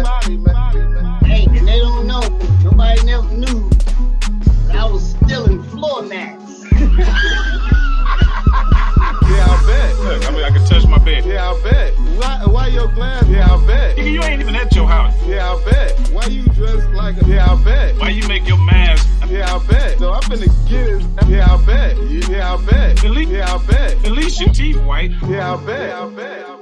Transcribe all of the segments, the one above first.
Hey, and they don't know. Nobody never knew. But I was stealing floor mats. Yeah, I bet. Look, I can touch my bed. Yeah, I bet. Why your glass? Yeah, I bet. Nigga, you ain't even at your house. Yeah, I bet. Why you dressed like a? Yeah, I bet. Why you make your mask? Yeah, I bet. So I'm finna get it. Yeah, I bet. Yeah, I bet. At least, Yeah, I bet. At least your teeth white. Yeah, I bet. Yeah, I bet. I bet.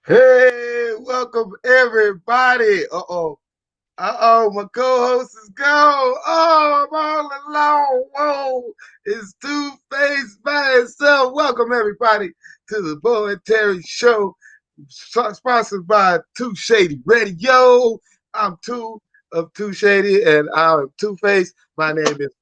Hey, welcome everybody. My co-host is gone. Oh, I'm all alone. Whoa, it's Two-Face by itself. Welcome everybody to the Bo and Terry show, sponsored by Shay'de Radio. I'm Two of Shay'de, and I'm Two-Face. My name is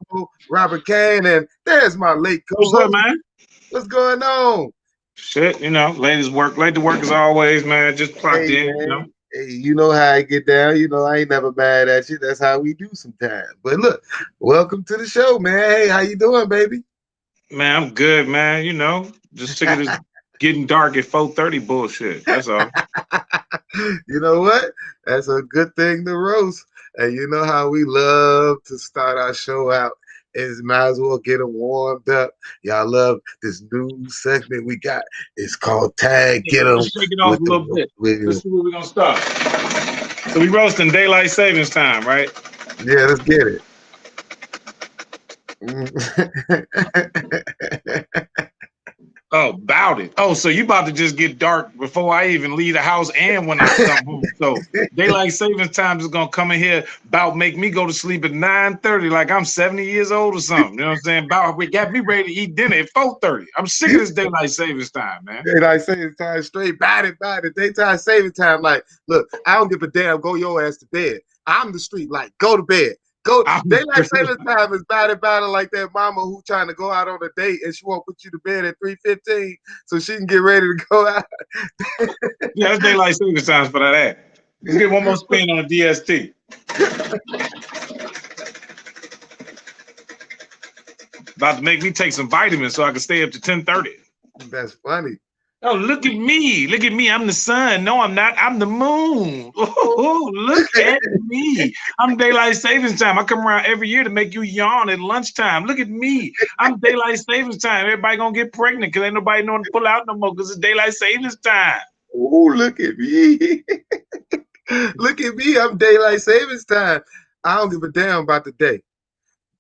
Robert Kane, and there's my late co-host. What's up, man? What's going on? Shit, late to work as always, man. Just clocked in, man. Hey, you know how I get down. I ain't never mad at you. That's how we do sometimes. But look, welcome to the show, man. Hey, how you doing, baby? Man, I'm good, man. Just sick of this getting dark at 4:30 bullshit. That's all. You know what? That's a good thing to roast. And you know how we love to start our show out. Is might as well get them warmed up. Y'all love this new segment we got. It's called Tag Get 'em. Let's shake it off a little bit. Let's see where we're gonna start. So we roasting daylight savings time, right? Yeah, let's get it. Oh, about it. Oh, so you about to just get dark before I even leave the house and when I come home. So daylight savings time is gonna come in here about make me go to sleep at 9:30 like I'm 70 years old or something. You know what I'm saying? About we got me ready to eat dinner at 4:30. I'm sick of this daylight savings time, man. Daylight savings time straight. Bad it. Daytime savings time. Like, look, I don't give a damn. Go your ass to bed. I'm the street. Like, go to bed. Daylight savings time is bad it like that mama who trying to go out on a date and she won't put you to bed at 3:15 so she can get ready to go out. Yeah, that's daylight savings time for that. Let's get one more spin on a DST. About to make me take some vitamins so I can stay up to 10:30. That's funny. Oh, look at me. Look at me. I'm the sun. No, I'm not. I'm the moon. Oh, look at me. I'm daylight savings time. I come around every year to make you yawn at lunchtime. Look at me. I'm daylight savings time. Everybody gonna get pregnant because ain't nobody knowing to pull out no more because it's daylight savings time. Oh, look at me. Look at me. I'm daylight savings time. I don't give a damn about the day.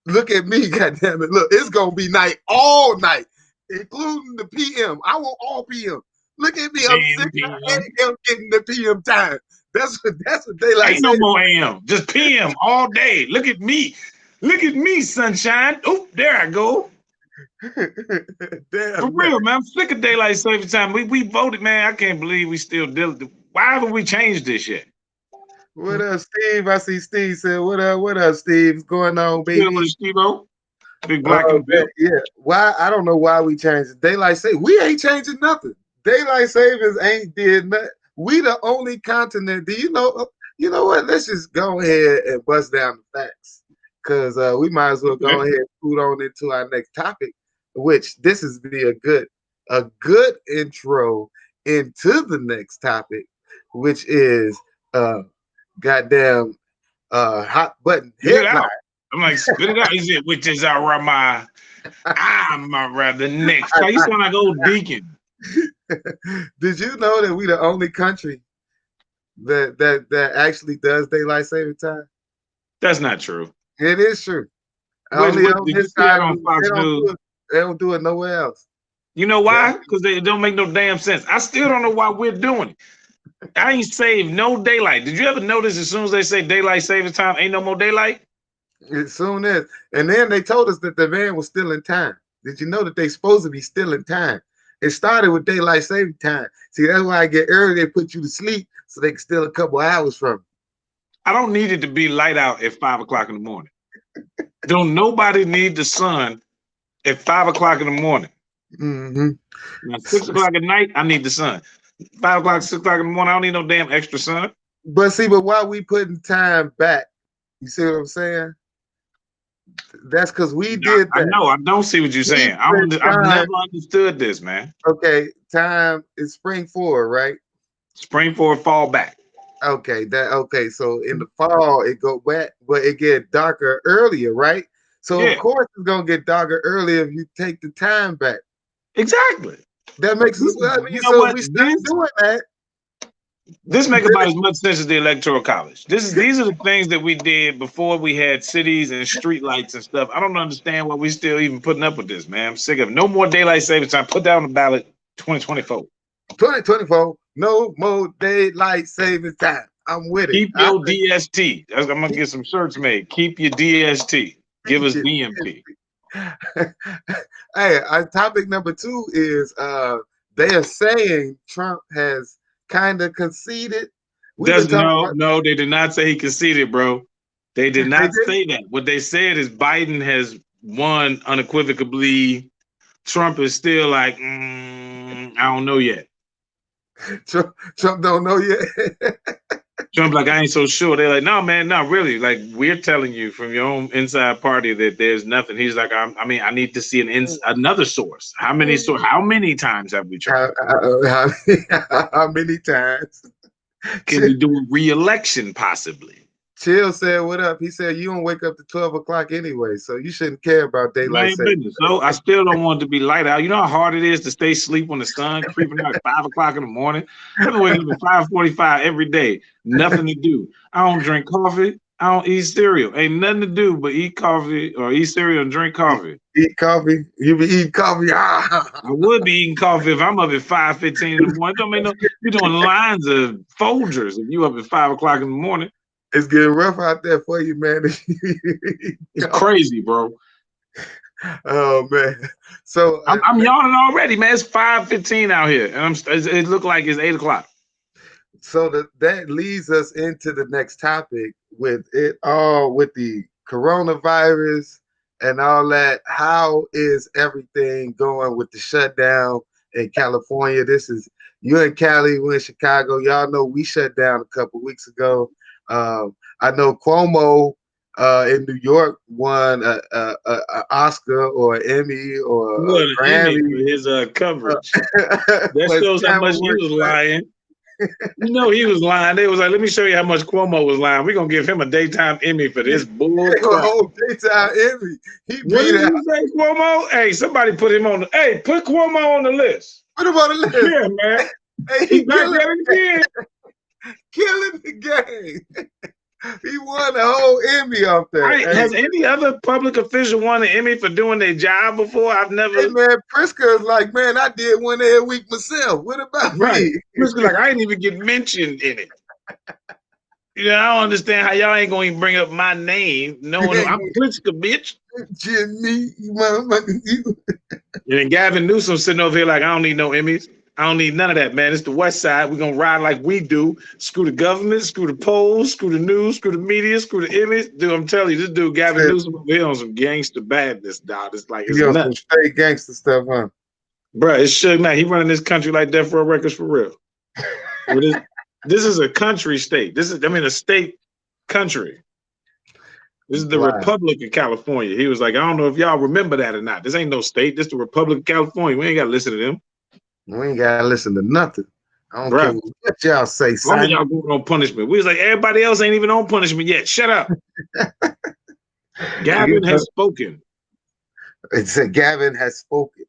Look at me, goddammit. Look, it's gonna be night all night, including the PM. I want all PM. Look at me. I'm 6 a.m. getting the PM time. That's what daylight. Ain't no more AM. Just PM all day. Look at me. Look at me, sunshine. Oh, there I go. Damn, for real, man. I'm sick of daylight savings time. We voted, man. I can't believe we still did it. Why haven't we changed this yet? What up, Steve? I see Steve said, what up, Steve? What's going on, baby? Steve-O? Big black and Bill. Yeah. Why? I don't know why we changed it. Daylight savings. We ain't changing nothing. Daylight savings ain't did nothing. We the only continent. Do you know? You know what? Let's just go ahead and bust down the facts, because we might as well go ahead and put on into our next topic, which this is be a good intro into the next topic, which is goddamn hot button headline. I'm like, spit it out. Is it which is our I'm rather next. You sound like old Deacon. Did you know that we the only country that actually does daylight saving time? That's not true. It is true. Only on this side, they don't do it nowhere else. You know why? Because they don't make no damn sense. I still don't know why we're doing it. I ain't saved no daylight. Did you ever notice as soon as they say daylight saving time, ain't no more daylight? As soon as. And then they told us that the van was still in time. Did you know that they supposed to be still in time? It started with daylight saving time. See, that's why I get early. They put you to sleep so they can steal a couple hours from you. I don't need it to be light out at 5 o'clock in the morning. Don't nobody need the sun at 5 o'clock in the morning. Mm-hmm. Now 6 o'clock at night, I need the sun. 5 o'clock, 6 o'clock in the morning, I don't need no damn extra sun. But see, but why we putting time back? You see what I'm saying? That's because we did I that. know. I don't see what you're saying. I've never understood this, man. Okay, time is spring forward, right? Spring forward, fall back. Okay, so in the fall it go wet, but it get darker earlier, right? So Yeah, of course it's gonna get darker earlier if you take the time back. exactly. That makes us. I You mean, know so if what? we start doing that. This make about as much sense as the electoral college. These are the things that we did before we had cities and street lights and stuff. I don't understand why we still even putting up with this, man. I'm sick of it. No more daylight savings time. Put that on the ballot 2024. 2024, no more daylight savings time. I'm with it. Keep your DST. I'm gonna get some shirts made. Keep your DST. Give us DMP. Hey, our topic number 2 is they are saying Trump has kind of conceded. We've been talking about. No, they did not say he conceded, bro. They did not say that. What they said is Biden has won unequivocally. Trump is still like, I don't know yet. Trump don't know yet. Trump like, I ain't so sure. They're like, no, man, not really. Like, we're telling you from your own inside party that there's nothing. He's like, I mean, I need to see another source. How many times have we tried? How many times? Can we do a re-election possibly? Chill said, "What up?" He said, "You don't wake up to 12 o'clock anyway, so you shouldn't care about daylight savings." So I still don't want it to be light out. You know how hard it is to stay asleep when the sun creeping out at 5 o'clock in the morning. I've been waking up at 5:45 every day. Nothing to do. I don't drink coffee. I don't eat cereal. Ain't nothing to do but eat coffee or eat cereal and drink coffee. Eat coffee? You be eating coffee? I would be eating coffee if I'm up at 5:15 in the morning. Don't make no. You're doing lines of Folgers if you up at 5 o'clock in the morning. It's getting rough out there for you, man. It's crazy, bro. Oh man. So I'm yawning already, man. It's 5:15 out here, and it look like it's 8 o'clock. So that leads us into the next topic with it all with the coronavirus and all that. How is everything going with the shutdown in California? This is you in Cali, we're in Chicago. Y'all know we shut down a couple weeks ago. I know Cuomo in New York won a Oscar or an Emmy or a Grammy for his coverage. That shows how much he was lying. You know he was lying. They was like, let me show you how much Cuomo was lying. We're gonna give him a daytime Emmy for this bull crap. A whole daytime Emmy. What did you say, Cuomo? Hey, somebody put him on put Cuomo on the list. Put him on the list. Yeah, man. Hey, he back at it again. Killing the game. He won the whole Emmy off there. Has any other public official won an Emmy for doing their job before? I've never. Hey man, Priska is like, man, I did one every week myself. What about me? Priska like, I didn't even get mentioned in it. You know, I don't understand how y'all ain't gonna even bring up my name. No one, I'm Priska, bitch. Jimmy, motherfucker, you. And Gavin Newsom sitting over here like, I don't need no Emmys. I don't need none of that, man. It's the West Side. We're gonna ride like we do. Screw the government, screw the polls, screw the news, screw the media, screw the image. Dude, I'm telling you, this dude Gavin Newsom over here on some gangster badness, dog. It's like it's nuts. Some straight gangster stuff, huh? Bro, it's Suge Knight. He running this country like Death Row Records for real. This is a country state. A state country. This is the Republic of California. He was like, I don't know if y'all remember that or not. This ain't no state. This is the Republic of California. We ain't got to listen to them. We ain't got to listen to nothing. I don't care what y'all say, son. All of y'all going on punishment. We was like, everybody else ain't even on punishment yet. Shut up. Gavin has spoken. It said Gavin has spoken.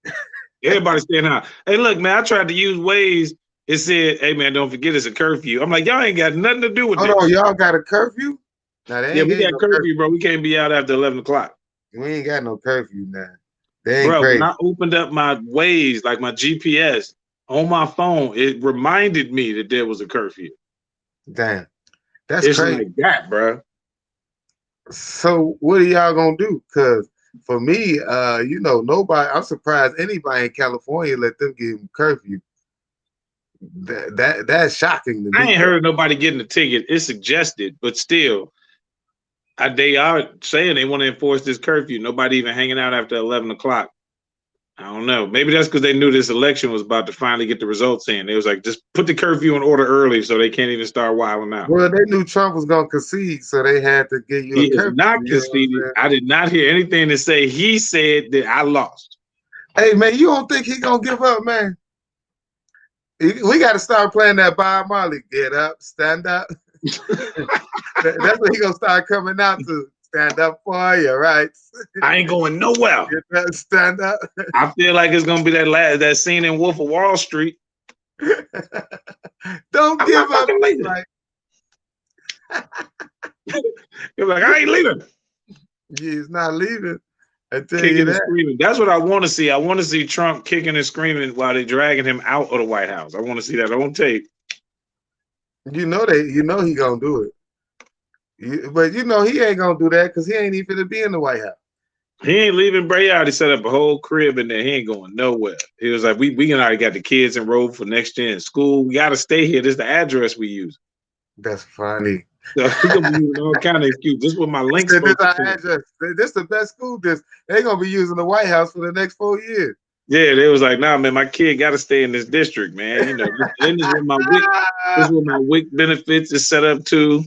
Everybody staying out. Hey, look, man, I tried to use Waze. It said, hey, man, don't forget it's a curfew. I'm like, y'all ain't got nothing to do with this. Oh, y'all got a curfew? Yeah, we got curfew, bro. We can't be out after 11 o'clock. We ain't got no curfew now. They ain't bro, crazy. When I opened up my Waze, like my GPS on my phone, it reminded me that there was a curfew. Damn. That's crazy. Like that, bro. So what are y'all gonna do? Because for me, nobody, I'm surprised anybody in California let them give them curfew. That's shocking to I me. ain't heard of nobody getting a ticket. It's suggested, but still, they are saying they want to enforce this curfew. Nobody even hanging out after 11 o'clock. I don't know. Maybe that's because they knew this election was about to finally get the results in. They was like, just put the curfew in order early so they can't even start wilding out. Well, they knew Trump was going to concede, so they had to give you a He is curfew. not conceded. I did not hear anything to say he said that I lost. Hey, man, you don't think he going to give up, man? We got to start playing that Bob Marley. Get up, stand up. That's what he going to start coming out to. Stand up for your rights. I ain't going nowhere. Get up, stand up. I feel like it's going to be that scene in Wolf of Wall Street. Don't give up. Like, you're like, I ain't leaving. He's not leaving. I tell kicking you that. And screaming. That's what I want to see. I want to see Trump kicking and screaming while they're dragging him out of the White House. I want to see that on tape. You know he gonna do it. But you know he ain't gonna do that because he ain't even to be in the White House. He ain't leaving Bray out. He set up a whole crib in there. He ain't going nowhere. He was like, we already got the kids enrolled for next gen school. We got to stay here. This is the address we use. That's funny. So he's gonna be using all kind of excuse. This is what my links. This our address. This the best school district. They gonna be using the White House for the next 4 years. Yeah, they was like, nah, man, my kid got to stay in this district, man. You know, this is what my WIC benefits is set up to.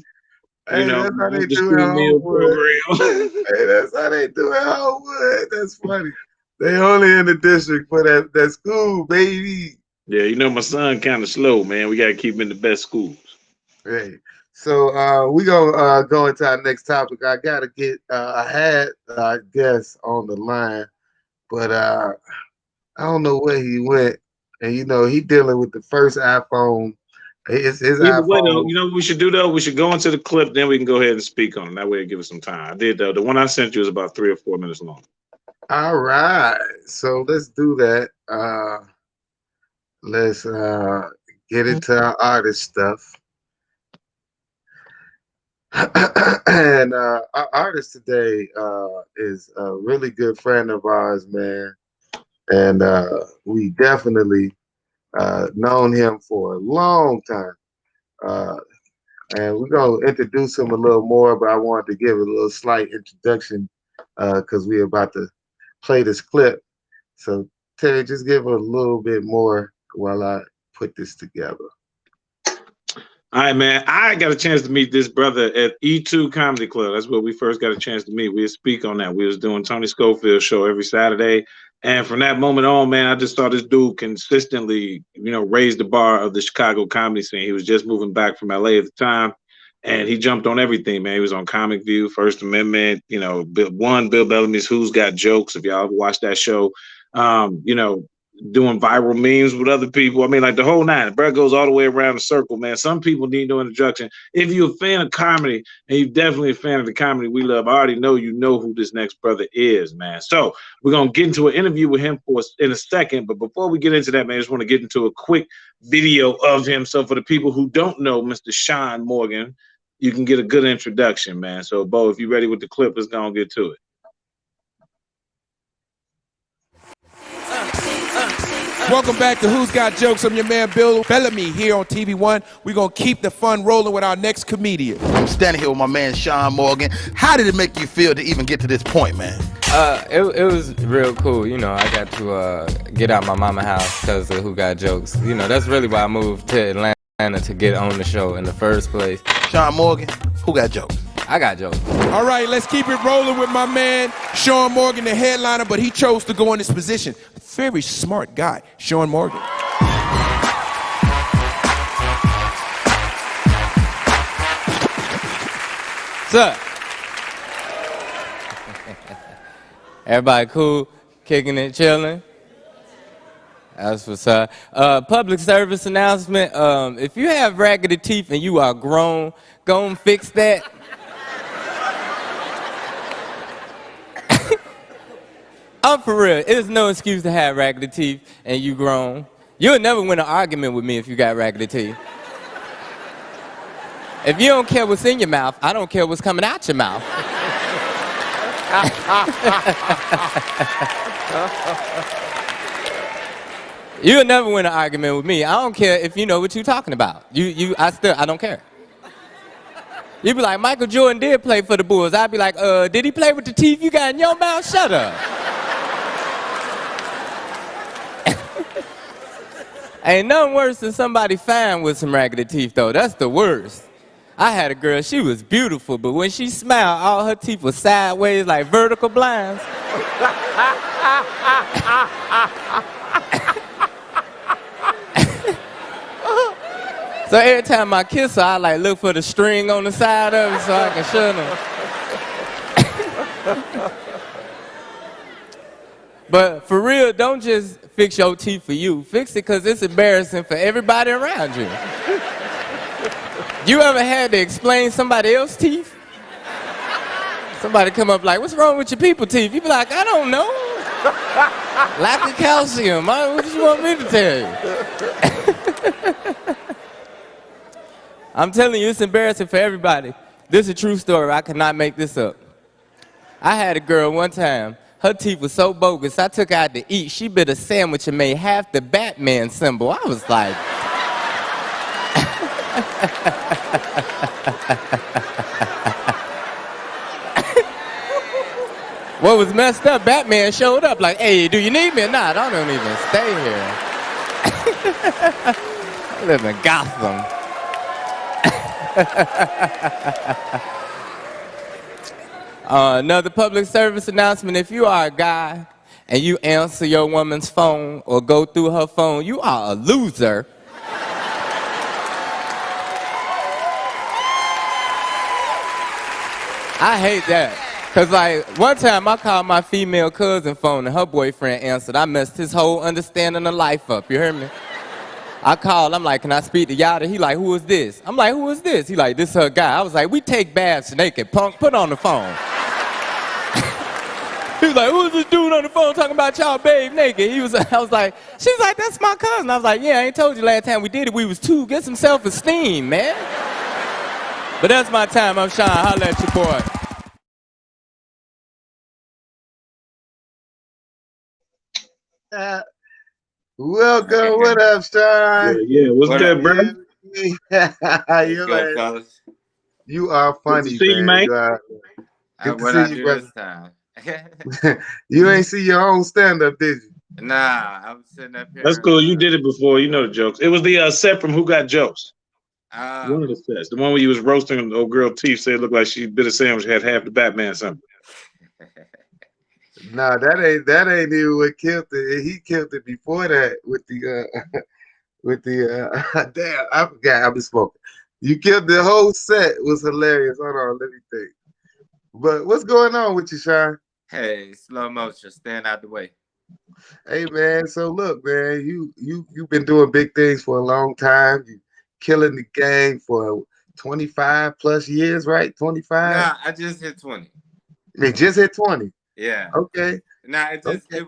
Hey, that's how they do it in Homewood. Hey, that's how they do it in Homewood. That's funny. They only in the district for that school, baby. Yeah, you know, my son kind of slow, man. We got to keep him in the best schools. Hey, so we gonna go into our next topic. I gotta get I had I guess on the line, but I don't know where he went. And you know, he dealing with the first iPhone. His iPhone. Way, though, you know what we should do though? We should go into the clip, then we can go ahead and speak on it. That way it'll give us some time. I did though. The one I sent you is about 3 or 4 minutes long. All right. So let's do that. Let's get into our artist stuff. And our artist today is a really good friend of ours, man. And we definitely known him for a long time. And we're going to introduce him a little more, but I wanted to give a little slight introduction because we're about to play this clip. So, Terry, just give a little bit more while I put this together. All right, man. I got a chance to meet this brother at E2 Comedy Club. That's where we first got a chance to meet. We'd speak on that. We was doing Tony Schofield's show every Saturday. And from that moment on, man, I just saw this dude consistently, you know, raise the bar of the Chicago comedy scene. He was just moving back from LA at the time. And he jumped on everything, man. He was on Comic View, First Amendment, you know, Bill Bellamy's Who's Got Jokes, if y'all watched that show. You know, doing viral memes with other people. I mean, like the whole nine. Bro goes all the way around the circle, man. Some people need no introduction. If you're a fan of comedy, and you're definitely a fan of the comedy we love, I already know you know who this next brother is, man. So we're going to get into an interview with him in a second. But before we get into that, man, I just want to get into a quick video of him. So for the people who don't know Mr. Shawn Morgan, you can get a good introduction, man. So, Bo, if you're ready with the clip, let's go and get to it. Welcome back to Who's Got Jokes. I'm your man Bill Bellamy here on TV One. We're going to keep the fun rolling with our next comedian. I'm standing here with my man Shawn Morgan. How did it make you feel to even get to this point, man? It was real cool. You know, I got to get out my mama house because of Who Got Jokes. You know, that's really why I moved to Atlanta to get on the show in the first place. Shawn Morgan, Who Got Jokes? I got jokes. All right, let's keep it rolling with my man Shawn Morgan, the headliner, but he chose to go in this position. Very smart guy, Shawn Morgan. What's up? Everybody cool? Kicking it, chilling? That's what's up. Public service announcement. If you have raggedy teeth and you are grown, go and fix that. I'm for real. There's no excuse to have raggedy teeth and you grown. You'll never win an argument with me if you got raggedy teeth. If you don't care what's in your mouth, I don't care what's coming out your mouth. You'll never win an argument with me. I don't care if you know what you're talking about. I don't care. You be like, Michael Jordan did play for the Bulls. I'd be like, did he play with the teeth you got in your mouth? Shut up. Ain't nothing worse than somebody fine with some raggedy teeth, though. That's the worst. I had a girl, she was beautiful, but when she smiled, all her teeth were sideways like vertical blinds. So every time I kiss her, I like look for the string on the side of it so I can shut them. But for real, don't just fix your teeth for you. Fix it because it's embarrassing for everybody around you. You ever had to explain somebody else's teeth? Somebody come up like, what's wrong with your people teeth? You be like, I don't know. Lack of calcium. What did you want me to tell you? I'm telling you, it's embarrassing for everybody. This is a true story. I cannot make this up. I had a girl one time. Her teeth were so bogus, I took her out to eat. She bit a sandwich and made half the Batman symbol. I was like... What was messed up, Batman showed up like, hey, do you need me or not? I don't even stay here. I live in Gotham. Another public service announcement. If you are a guy and you answer your woman's phone or go through her phone, you are a loser. I hate that. Cause like one time I called my female cousin phone and her boyfriend answered. I messed his whole understanding of life up, you hear me? I called, I'm like, can I speak to Yada? He like, who is this? I'm like, who is this? He like, this her guy. I was like, we take baths naked, punk, put on the phone. He was like, who is this dude on the phone talking about y'all bathe naked? I was like, she was like, that's my cousin. I was like, yeah, I ain't told you last time we did it, we was two. Get some self-esteem, man. But that's my time, I'm Shawn, holla at your boy. Welcome. What up, Shawn? Yeah. What's good, bro? You're good, fellas? You are funny, Good to see you, man. Mike. You are. Good to What see I you, do brother. this time? You ain't see your own stand-up, did you? Nah, I'm sitting up here. That's cool. You did it before. You know the jokes. It was the set from Who Got Jokes. One of the sets. The one where you was roasting the old girl teeth, said it looked like she bit a sandwich, had half the Batman something. Nah, that ain't even what killed it. He killed it before that with the damn, I forgot I've been smoking. You killed the whole set was hilarious. Hold on, let me think. But what's going on with you, Shawn? Hey, slow motion, stand out the way. Hey man, so look, man, you've been doing big things for a long time. You killing the game for 25 plus years, right? 25? Nah, I just hit 20. It just hit 20. Yeah. Okay. Nah, Okay.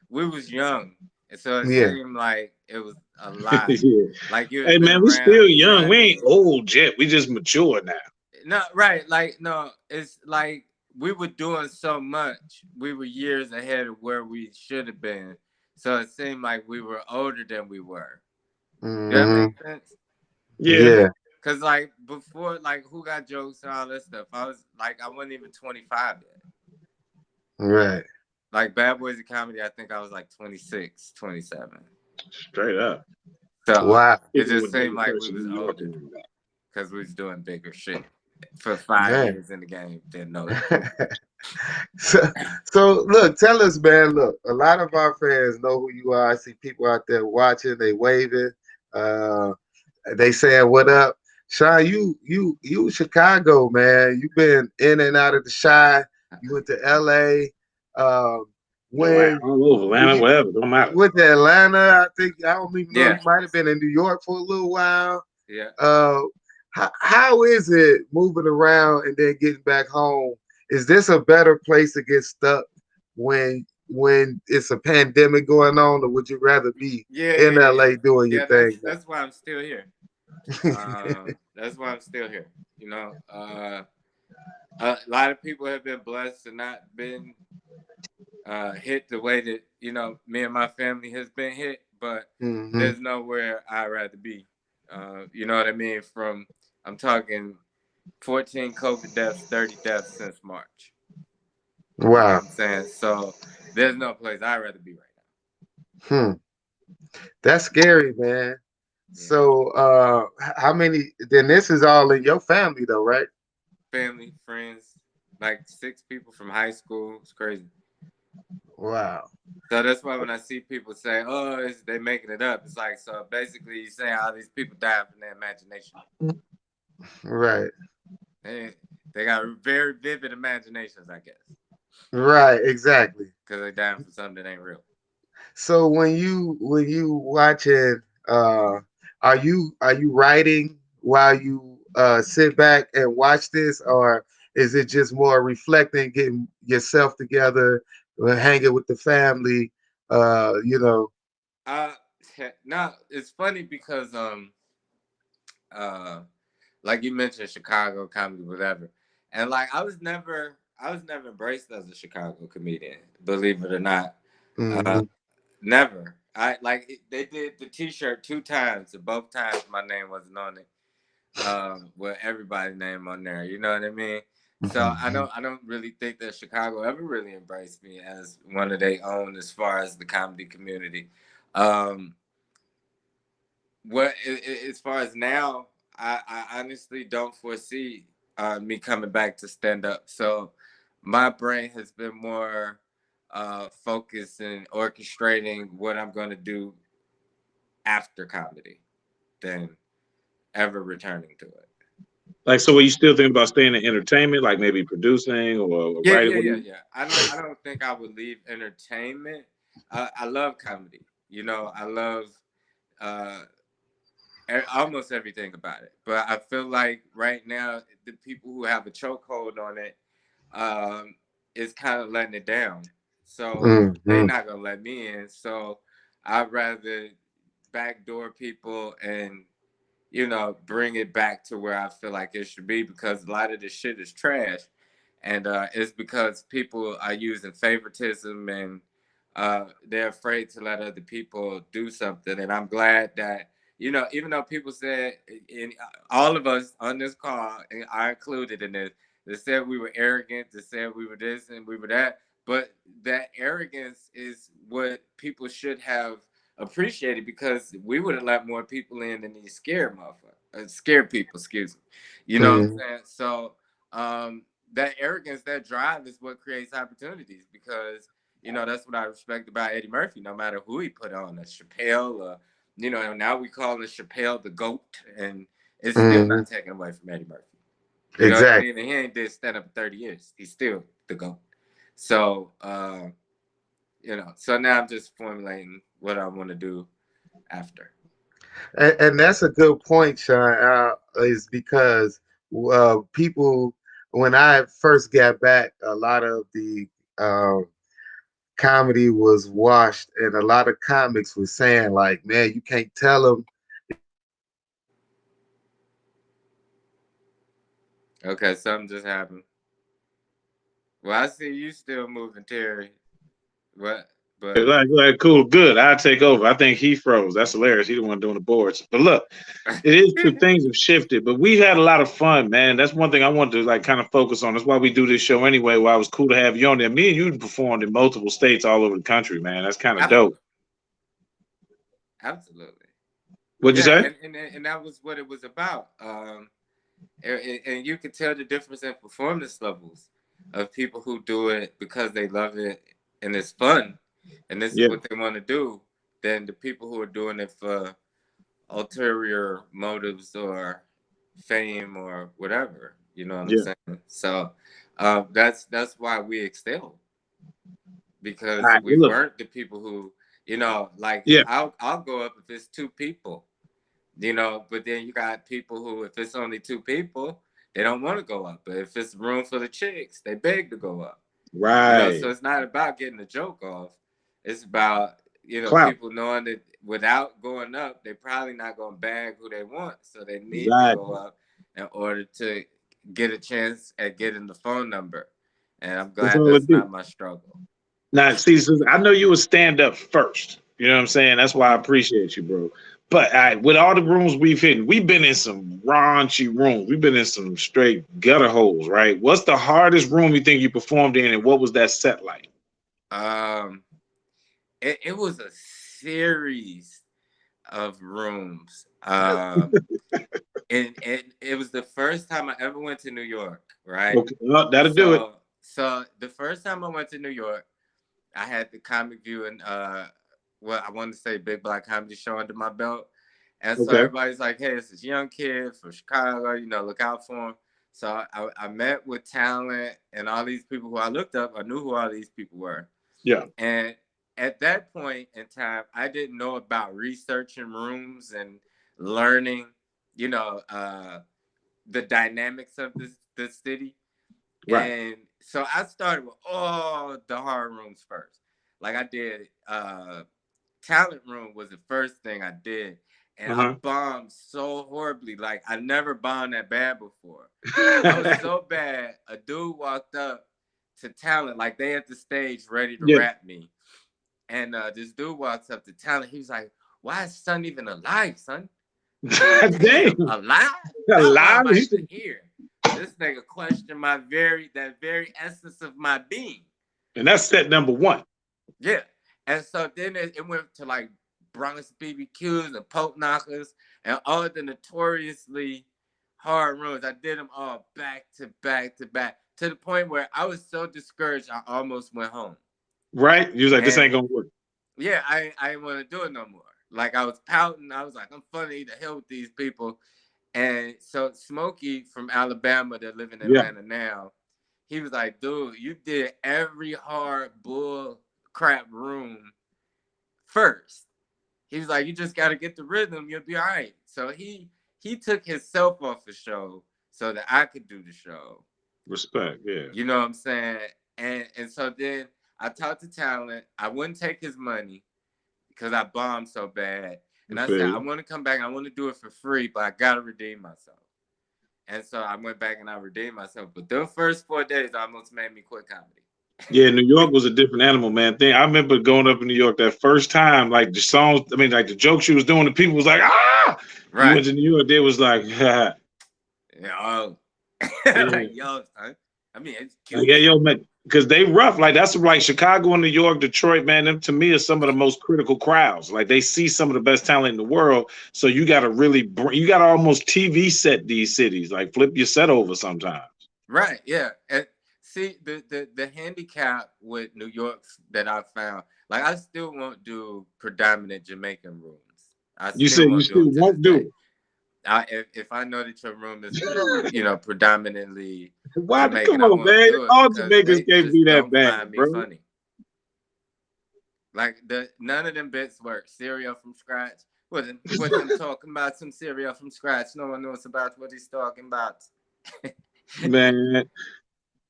we was young, and so it Yeah. seemed like it was a lot. Yeah. Like you. Hey man, we still young. We ain't old yet. We just mature now. No, right. Like no, it's like we were doing so much. We were years ahead of where we should have been. So it seemed like we were older than we were. Mm-hmm. Does that make sense? Yeah. Cause like before, like Who Got Jokes and all that stuff, I wasn't even 25 yet. Right. Like Bad Boys of Comedy, I think I was like 26, 27. Straight up. So wow. It just seemed like we was older because we was doing bigger shit for 5 years in the game. Didn't know that. So look, tell us, man. Look, a lot of our fans know who you are. I see people out there watching, they waving, they saying what up. Shawn, you Chicago, man. You've been in and out of the Chi. You went to LA. When all over Atlanta, whatever, don't matter. Went to Atlanta, I don't even know. You might have been in New York for a little while. Yeah. How is it moving around and then getting back home? Is this a better place to get stuck when it's a pandemic going on, or would you rather be in LA doing your thing? That's why I'm still here. That's why I'm still here. You know, a lot of people have been blessed and not been hit the way that me and my family has been hit. but Mm-hmm. there's nowhere I'd rather be. You know what I mean? I'm talking 14 COVID deaths, 30 deaths since March. You know what Wow. I'm saying? So there's no place I'd rather be right Hmm. That's scary, man. now. So, how many? Then this is all in your family, though, right? Family, friends, like 6 people from high school. It's crazy. Wow. So that's why when I see people say, "Oh, they making it up," it's like, so basically you saying all these people died from their imagination. Right. They got very vivid imaginations, I guess, Right. Exactly. because they dying for something that ain't real. So when you watching, are you writing while you sit back and watch this, or is it just more reflecting, getting yourself together, hanging with the family? You know. Uh, now it's funny because uh, like you mentioned Chicago comedy, whatever, and like I was never embraced as a Chicago comedian, believe it or not. Uh, Hmm. Never. They did the T-shirt 2 times, and both times my name wasn't on it. With everybody's name on there. You know what I mean? So Hmm. I don't really think that Chicago ever really embraced me as one of their own as far as the comedy community. Um, as far as now, I honestly don't foresee me coming back to stand up. So my brain has been more focused in orchestrating what I'm going to do after comedy than ever returning to it. Like, so are you still thinking about staying in entertainment, like maybe producing or Yeah, writing? yeah, What do yeah, you? yeah. I don't think I would leave entertainment. I love comedy. You know, I love uh, almost everything about it. But I feel like right now the people who have a chokehold on it is kind of letting it down. So they Hmm. not gonna let me in. So I'd rather backdoor people and bring it back to where I feel like it should be, because a lot of this shit is trash. And it's because people are using favoritism, and they're afraid to let other people do something. And I'm glad that, even though people said, and all of us on this call, and I included in this, they said we were arrogant, they said we were this and we were that. But that arrogance is what people should have appreciated, because we would have let more people in than these scared motherfuckers, scared people, excuse me. You know what I'm Hmm. saying? So that arrogance, that drive is what creates opportunities, because that's what I respect about Eddie Murphy. No matter who he put on, a Chappelle, now we call it Chappelle the GOAT, and it's still Hmm. not taken away from Eddie Murphy. You know what I Exactly. mean? And he ain't did stand up in 30 years. He's still the GOAT. So so now I'm just formulating what I want to do after. And that's a good point, Sean. Is because people, when I first got back, a lot of the um, comedy was washed, and a lot of comics were saying, like, man, you can't tell them. Okay, something just happened. Well, I see you still moving, Terry. What? But Like, cool, good. I'll take over. I think he froze. That's hilarious. He the one doing the boards. But look, it is true. Things have shifted, but we had a lot of fun, man. That's one thing I wanted to like kind of focus on. That's why we do this show anyway. Why it was cool to have you on there. Me and you performed in multiple states all over the country, man. That's kind of dope. absolutely, absolutely. What'd you Yeah, say? and that was what it was about. And you could tell the difference in performance levels of people who do it because they love it and it's fun, and this is Yeah, what they want to do, than the people who are doing it for ulterior motives or fame or whatever. You know what I'm yeah. saying? So that's why we excel, All because right. we Well, look. weren't the people who, like, Yeah. I'll go up if it's 2 people, but then you got people who, if it's only 2 people, they don't want to go up. But if it's room for the chicks, they beg to go up. So Right. it's not about getting the joke off. It's about, Clout. people knowing that without going up, they're probably not going to bag who they want. So they need to go Exactly. up in order to get a chance at getting the phone number. And I'm That's glad all it that's do. not my struggle. Now, see, so I know you would stand up first. You know what I'm saying? That's why I appreciate you, bro. But with all the rooms we've hit, we've been in some raunchy rooms. We've been in some straight gutter holes, right? What's the hardest room you think you performed in, and what was that set like? It was a series of rooms. And it was the first time I ever went to New York, right? Okay, well, that'll do it. So the first time I went to New York, I had the Comic View and well, I wanted to say Big Black Comedy Show under my belt. And so everybody's like, hey, it's this young kid from Chicago, you know, look out for him. So I met with talent and all these people who I looked up. I knew who all these people were. Yeah. And at that point in time, I didn't know about researching rooms and learning, you know, the dynamics of the city. Right. And so I started with all the hard rooms first. Like I did, talent room was the first thing I did. And I bombed so horribly. Like I never bombed that bad before. I was so bad. A dude walked up to talent, like they at the stage ready to rap me. And this dude walks up to talent. He was like, why is son even alive, son? Damn, alive? Alive? Here. This nigga questioned that very essence of my being. And that's set number one. Yeah. And so then it went to like Bronx BBQs and Pope Knockers and all the notoriously hard rooms. I did them all back to back to back to the point where I was so discouraged I almost went home. Right? You was like, this ain't gonna work. Yeah, I didn't want to do it no more. Like I was pouting. I was like, I'm funny to hell with these people. And so Smokey from Alabama that live in Atlanta now, he was like, dude, you did every hard bull crap room first. He was like, you just got to get the rhythm. You'll be all right. So he took himself off the show so that I could do the show. Respect, yeah. You know what I'm saying? And so then I talked to talent. I wouldn't take his money because I bombed so bad. And I said, I want to come back and I want to do it for free, but I got to redeem myself. And so I went back and I redeemed myself. But the first 4 days almost made me quit comedy. Yeah, New York was a different animal, man. I remember going up in New York that first time, like the songs, I mean, like the jokes she was doing, the people was like, ah! Right. You went to New York, they was like, like, yo, son. I mean, it's cute. Like, yeah, yo, man, because they rough. Like, that's like Chicago and New York, Detroit, man, them to me are some of the most critical crowds. Like, they see some of the best talent in the world. So you got to really, you got to almost TV set these cities, like flip your set over sometimes. Right, yeah. And see, the handicap with New York that I found, like, I still won't do predominant Jamaican rooms. You said you still won't do it. If I know that your room is, you know, predominantly why? Jamaican, Come on, man. All Jamaicans can't be that bad, bro. Funny. Like none of them bits work. Cereal from scratch. Wasn't talking about some cereal from scratch. No one knows about what he's talking about. Man,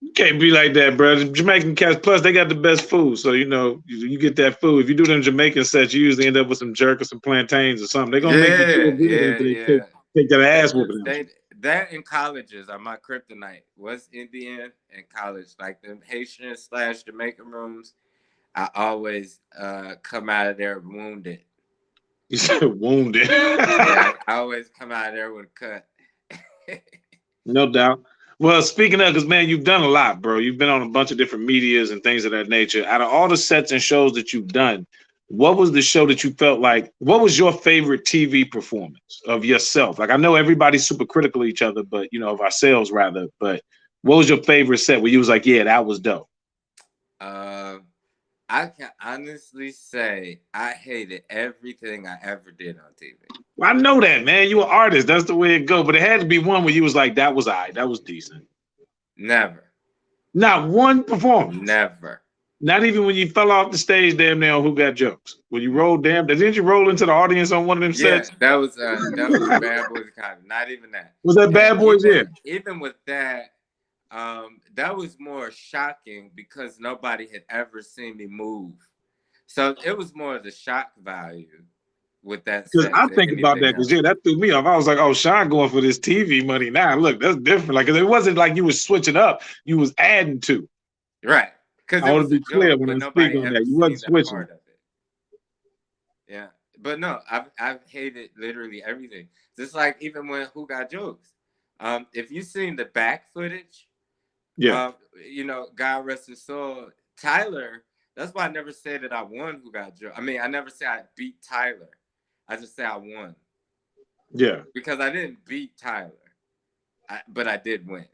you can't be like that, bro. The Jamaican cats, plus they got the best food. So, you know, you get that food. If you do them Jamaican sets, you usually end up with some jerk or some plantains or something. They're going to make you feel good. Take that ass whooping. That in colleges are my kryptonite. West Indian and college, like the Haitian / Jamaican rooms, I always come out of there wounded. You said wounded. Yeah, I always come out of there with a cut. No doubt. Well, speaking of, because, man, you've done a lot, bro. You've been on a bunch of different medias and things of that nature. Out of all the sets and shows that you've done, what was the show that you felt like, what was your favorite TV performance of yourself? Like, I know everybody's super critical of each other, but, you know, of ourselves rather, but what was your favorite set where you was like, yeah, that was dope? I can honestly say I hated everything I ever did on TV. Well, I know that, man. You an artist. That's the way it go. But it had to be one where you was like, that was all right. That was decent. Never. Not one performance. Never. Not even when you fell off the stage, damn near on Who Got Jokes. When you rolled, didn't you roll into the audience on one of them sets? That was Bad Boys Comedy. Not even that. Was that Bad Boys? Even with that, that was more shocking because nobody had ever seen me move. So it was more of the shock value with that. Because I think about that, because that threw me off. I was like, oh, Shawn going for this TV money now. Look, that's different. Like, it wasn't like you was switching up, you was adding to. Right. Because I want to be clear when I speak on that. You wasn't switching. Yeah. But no, I've hated literally everything. Just like even when Who Got Jokes. If you seen the back footage, Yeah. you know, God rest his soul, Tyler. That's why I never said that I won Who Got Jokes. I mean, I never said I beat Tyler. I just say I won Yeah. because I didn't beat Tyler, but I did win.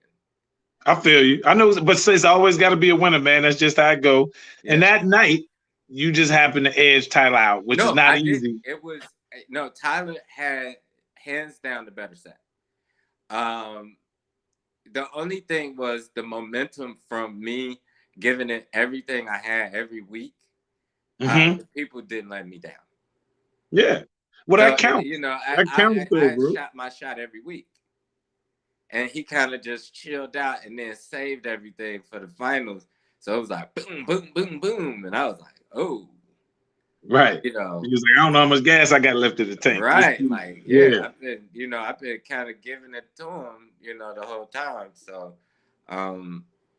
I feel you. I know, but it's always got to be a winner, man. That's just how it go. And Yeah. that night, you just happened to edge Tyler out, which is No, not I didn't. easy. It was no Tyler had hands down the better set. Um, the only thing was the momentum from me giving it everything I had every week. Hmm. The people didn't let me down. Yeah. Well, So that counts. you know, That counts, though, I bro. shot my shot every week, and he kind of just chilled out and then saved everything for the finals. So it was like boom, boom, boom, boom, and I was like, oh, Right. you know, He was like, I don't know how much gas I got left in the tank. Just right? Like, yeah, yeah. I've been kind of giving it to him, you know, the whole time. So,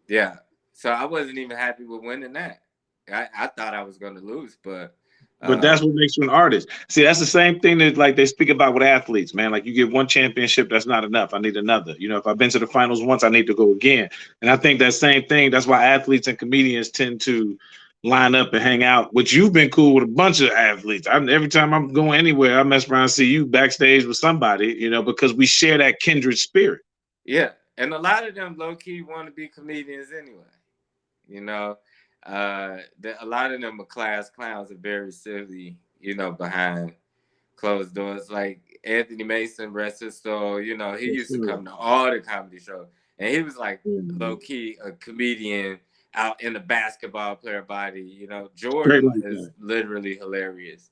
yeah. So I wasn't even happy with winning that. I thought I was going to lose, but But that's what makes you an artist. See, that's the same thing that like they speak about with athletes, man. Like you get one championship, that's not enough. I need another. You know, if I've been to the finals once, I need to go again. And I think that same thing, that's why athletes and comedians tend to line up and hang out, which you've been cool with a bunch of athletes. Every time I'm going anywhere, I mess around and see you backstage with somebody, you know, because we share that kindred spirit. yeah. And a lot of them low key want to be comedians anyway. You know, a lot of them are class clowns are very silly, you know, behind closed doors. Like Anthony Mason, rest his soul, you know, he For used to sure. come to all the comedy shows. And he was like Mhm. low key a comedian out in the basketball player body. You know, Straight Jordan like is that. literally hilarious.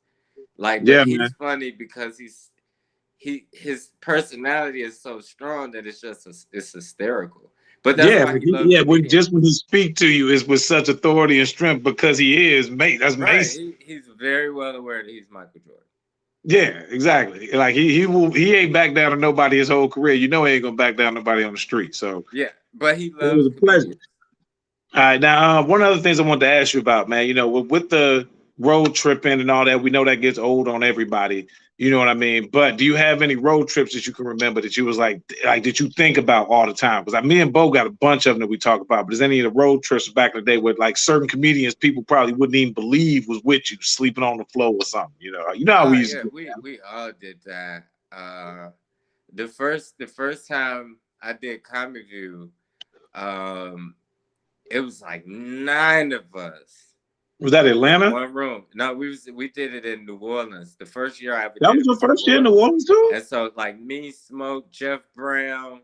Like, but Yeah, man. he's funny because his personality is so strong that it's hysterical. But that's Yeah, why but he loved comedians. when he speak to you is with such authority and strength because he is mate. That's Right. Mason. He's very well aware that he's Michael Jordan. Yeah, exactly. Like he ain't back down to nobody his whole career. You know he ain't gonna back down to nobody on the street. So Yeah, but he it was loves a pleasure. comedians. All right, now one of the things I wanted to ask you about, man. You know, with the road tripping and all that, we know that gets old on everybody. You know what I mean? But do you have any road trips that you can remember that you was like did you think about all the time? Because me and Bo got a bunch of them that we talk about. But is any of the road trips back in the day with like certain comedians people probably wouldn't even believe was with you sleeping on the floor or something? You know how we used Yeah, to do. we all did that. The first time I did Comedy View, um, it was like 9 of us Was that in Atlanta? one room. No, we did it in New Orleans. The first year I ever That did was it your was in first New year in New Orleans, Orleans too? and so like me, Smoke, Jeff Brown,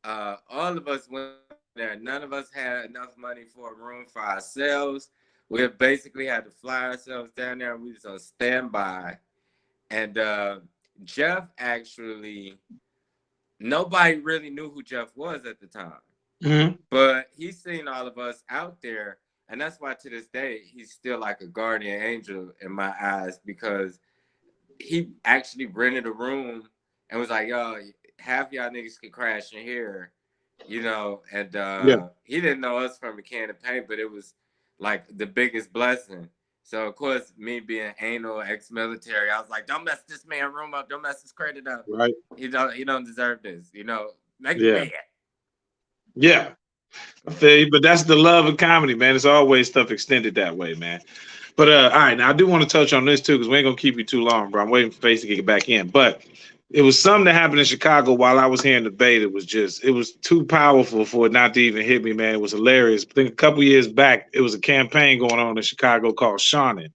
all of us went there. None of us had enough money for a room for ourselves. We basically had to fly ourselves down there, and we was on standby. And Jeff actually, nobody really knew who Jeff was at the time, Mhm. but he's seen all of us out there, and that's why to this day he's still like a guardian angel in my eyes because he actually rented a room and was like, "Yo, half y'all niggas can crash in here," you know. And Yeah, he didn't know us from a can of paint, but it was like the biggest blessing. So of course, me being anal ex-military, I was like, "Don't mess this man room up. Don't mess his credit up. right. He don't deserve this. You know, make it Yeah. bad." Yeah. I feel you, but that's the love of comedy, man. It's always stuff extended that way, man. But all right, now I do want to touch on this too, because we ain't gonna keep you too long, bro. I'm waiting for Face to get back in. But it was something that happened in Chicago while I was here in the Bay. It was too powerful for it not to even hit me, man. It was hilarious. I think a couple years back, it was a campaign going on in Chicago called Shawn.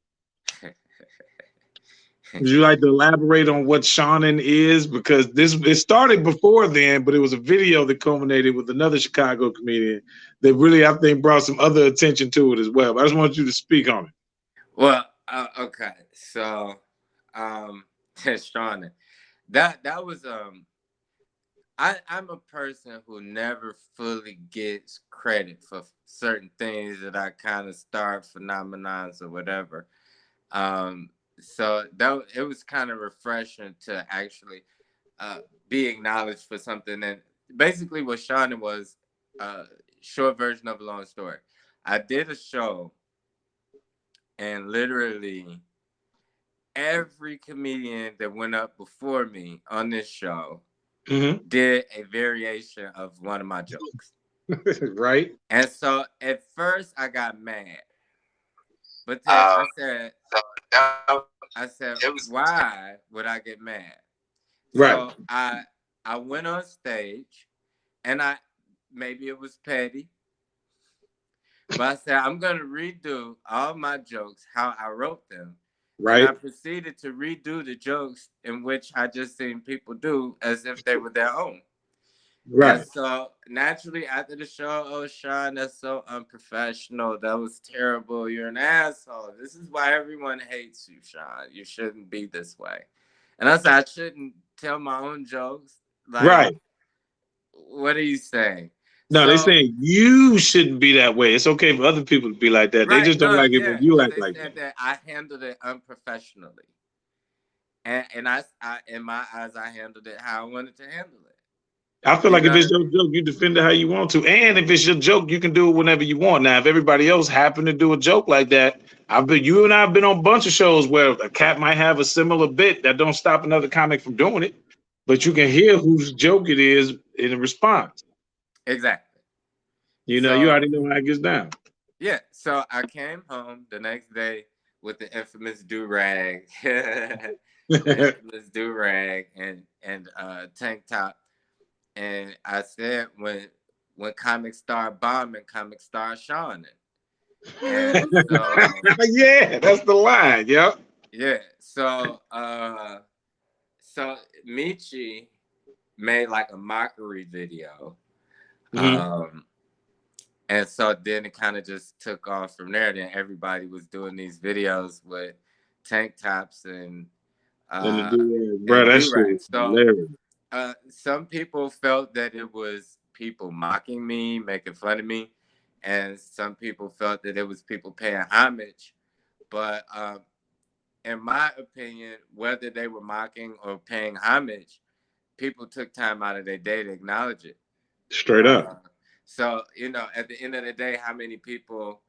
Would you like to elaborate on what Shawning is? Because it started before then, but it was a video that culminated with another Chicago comedian that really I think brought some other attention to it as well. But I just want you to speak on it. Well, okay, so Shauna, that was I'm a person who never fully gets credit for certain things that I kind of start phenomenons or whatever. Um, so that it was kind of refreshing to actually uh, be acknowledged for something. And basically, what Shauna was a short version of a long story. I did a show, and literally every comedian that went up before me on this show Mm-hmm. did a variation of one of my jokes. Right. And so at first I got mad. But then I said, why would I get mad? Right. So I went on stage and maybe it was petty, but I said, I'm gonna redo all my jokes how I wrote them. And I Right. proceeded to redo the jokes in which I just seen people do as if they were their own. And Right. so naturally after the show, oh Shawn, that's so unprofessional. That was terrible. You're an asshole. This is why everyone hates you, Shawn. You shouldn't be this way. And I said, I shouldn't tell my own jokes. Like, Right. what are you saying? No, they So saying you shouldn't be that way. It's okay for other people to be like that. They right, just don't no, like it yeah, when you yeah. act They like said that. that I handled it unprofessionally. And I in my eyes, I handled it how I wanted to handle it. I feel You like if know what it's I your mean? joke, you defend it how you want to. And if it's your joke, you can do it whenever you want. Now, if everybody else happen to do a joke like that, you and I have been on a bunch of shows where a cat might have a similar bit that don't stop another comic from doing it, but you can hear whose joke it is in response. Exactly. You know, you So already know how it gets down. yeah, so I came home the next day with the infamous do-rag, the infamous do-rag and tank top. And I said when comics start bombing, comics start shawning. And so Yeah, that's the line. Yep. yeah, so so Michi made like a mockery video. Mm-hmm. And so then it kind of just took off from there. Then everybody was doing these videos with tank tops and And the dude, bro, that shit do-rags. is So hilarious. some people felt that it was people mocking me, making fun of me, and some people felt that it was people paying homage. But in my opinion, whether they were mocking or paying homage, people took time out of their day to acknowledge it. Straight up. So, you know, at the end of the day, how many people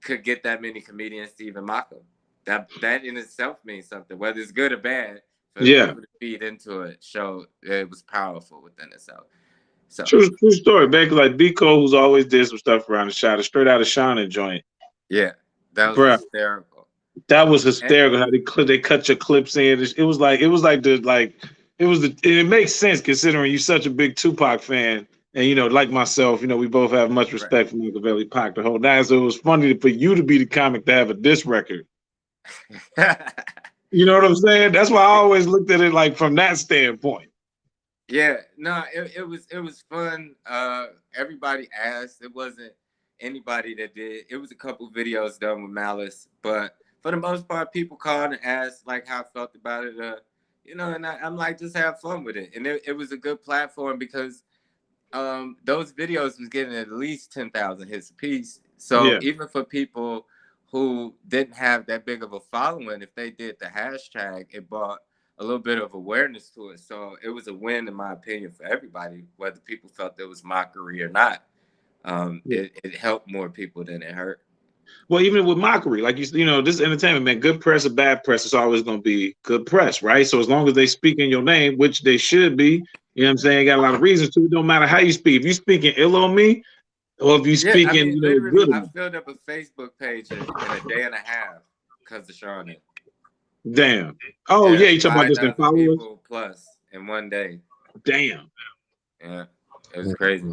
could get that many comedians to even mock them? That in itself means something, whether it's good or bad. For the Yeah. people to feed into it, show it was powerful within itself. So True story, man. 'Cause like B Cole, who's always did some stuff around the shot, straight out of Shawn joint. yeah, that was Bruh, hysterical. that was And hysterical how they cut your clips in. It was like it makes sense considering you're such a big Tupac fan. And you know, like myself, you know, we both have much right. respect for Machiavelli Pac the whole nine. So it was funny for you to be the comic to have a diss record. You know what I'm saying? That's why I always looked at it like from that standpoint. Yeah, no, it was fun. Everybody asked. It wasn't anybody that did. It was a couple videos done with Malice, but for the most part, people called and asked like how I felt about it. You know, and I'm like, just have fun with it. And it was a good platform because those videos was getting at least 10,000 hits a piece. So Yeah. even for people who didn't have that big of a following, if they did the hashtag, it brought a little bit of awareness to it. So it was a win, in my opinion, for everybody, whether people felt there was mockery or not. It helped more people than it hurt. Well, even with mockery, like you know, this is entertainment, man. Good press or bad press, it's always going to be good press, right? So as long as they speak in your name, which they should be, you know what I'm saying? Got a lot of reasons to. It don't matter how you speak. If you speaking ill on me, or if you Yeah, I speaking, mean, you know, literally, good I on me. filled up a Facebook page in a day and a half because of Shawn. Damn. Oh Yeah, yeah, you talking about just in 5,000 followers? people plus in one day. Damn. Yeah, it was crazy.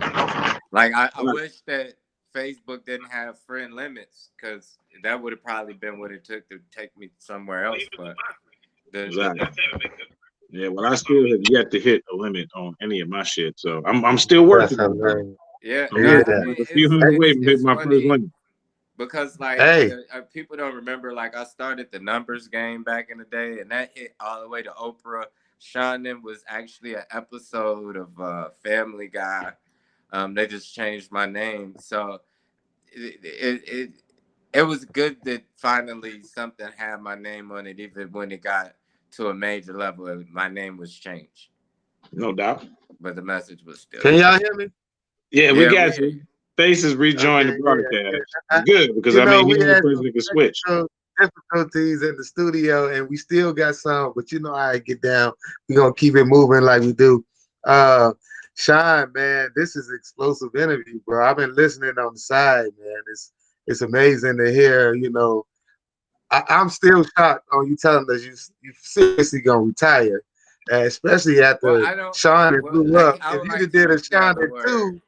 Like I wish that Facebook didn't have friend limits because that would have probably been what it took to take me somewhere else. But Exactly. Yeah, well, I still have yet to hit a limit on any of my shit, so I'm still That's working. hilarious. yeah, I no, hear I that. mean A few hundred away from hitting it's my first funny limit. because like Hey, people don't remember like I started the numbers game back in the day, and that hit all the way to Oprah. Shawn was actually an episode of Family Guy. They just changed my name, so it was good that finally something had my name on it, even when it got to a major level. My name was changed, No doubt. but the message was still can the y'all same. hear me? Yeah, we Yeah, we got hear you. you. Faces rejoined Okay, the yeah, broadcast. yeah. Good, because You I know, mean, we you're the only had person some that can switch. technical. difficulties in the studio, and we still got some, but you know how I get down. We're gonna keep it moving like we do. Shawn, man, this is explosive interview, bro. I've been listening on the side, man. It's amazing to hear, you know. I'm still shocked on you telling us you seriously gonna retire, especially Well, after I don't. Shawn and Well, blew up. I If would you'd like have to did a use Shawn that and word two,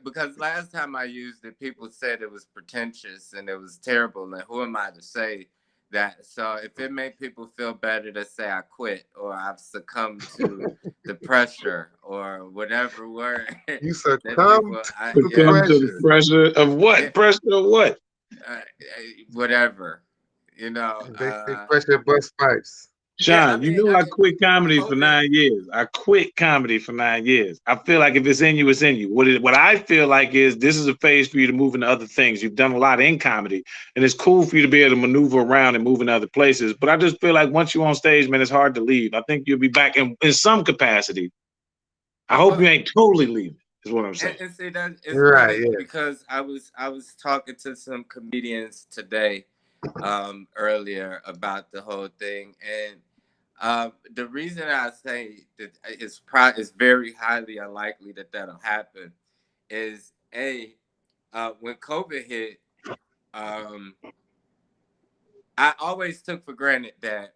because last time I used it, people said it was pretentious and it was terrible. And who am I to say that? So if it made people feel better to say I quit or I've succumbed to the pressure or whatever word you that succumb people, to the yeah, Succumb to the pressure. pressure of yeah, what? Pressure of what? uh, whatever, you know. They say pressure bust pipes. Yeah, Sean, you know I quit comedy for COVID. 9 years. I quit comedy for 9 years. I feel like if it's in you, it's in you. What I feel like is this is a phase for you to move into other things. You've done a lot in comedy, and it's cool for you to be able to maneuver around and move in other places. But I just feel like once you're on stage, man, it's hard to leave. I think you'll be back in some capacity. I hope Well, you ain't totally leaving, is what I'm saying. and see that it's Right, funny yeah. because I was talking to some comedians today earlier about the whole thing, and the reason I say that it's very highly unlikely that that'll happen is when COVID hit, um, I always took for granted that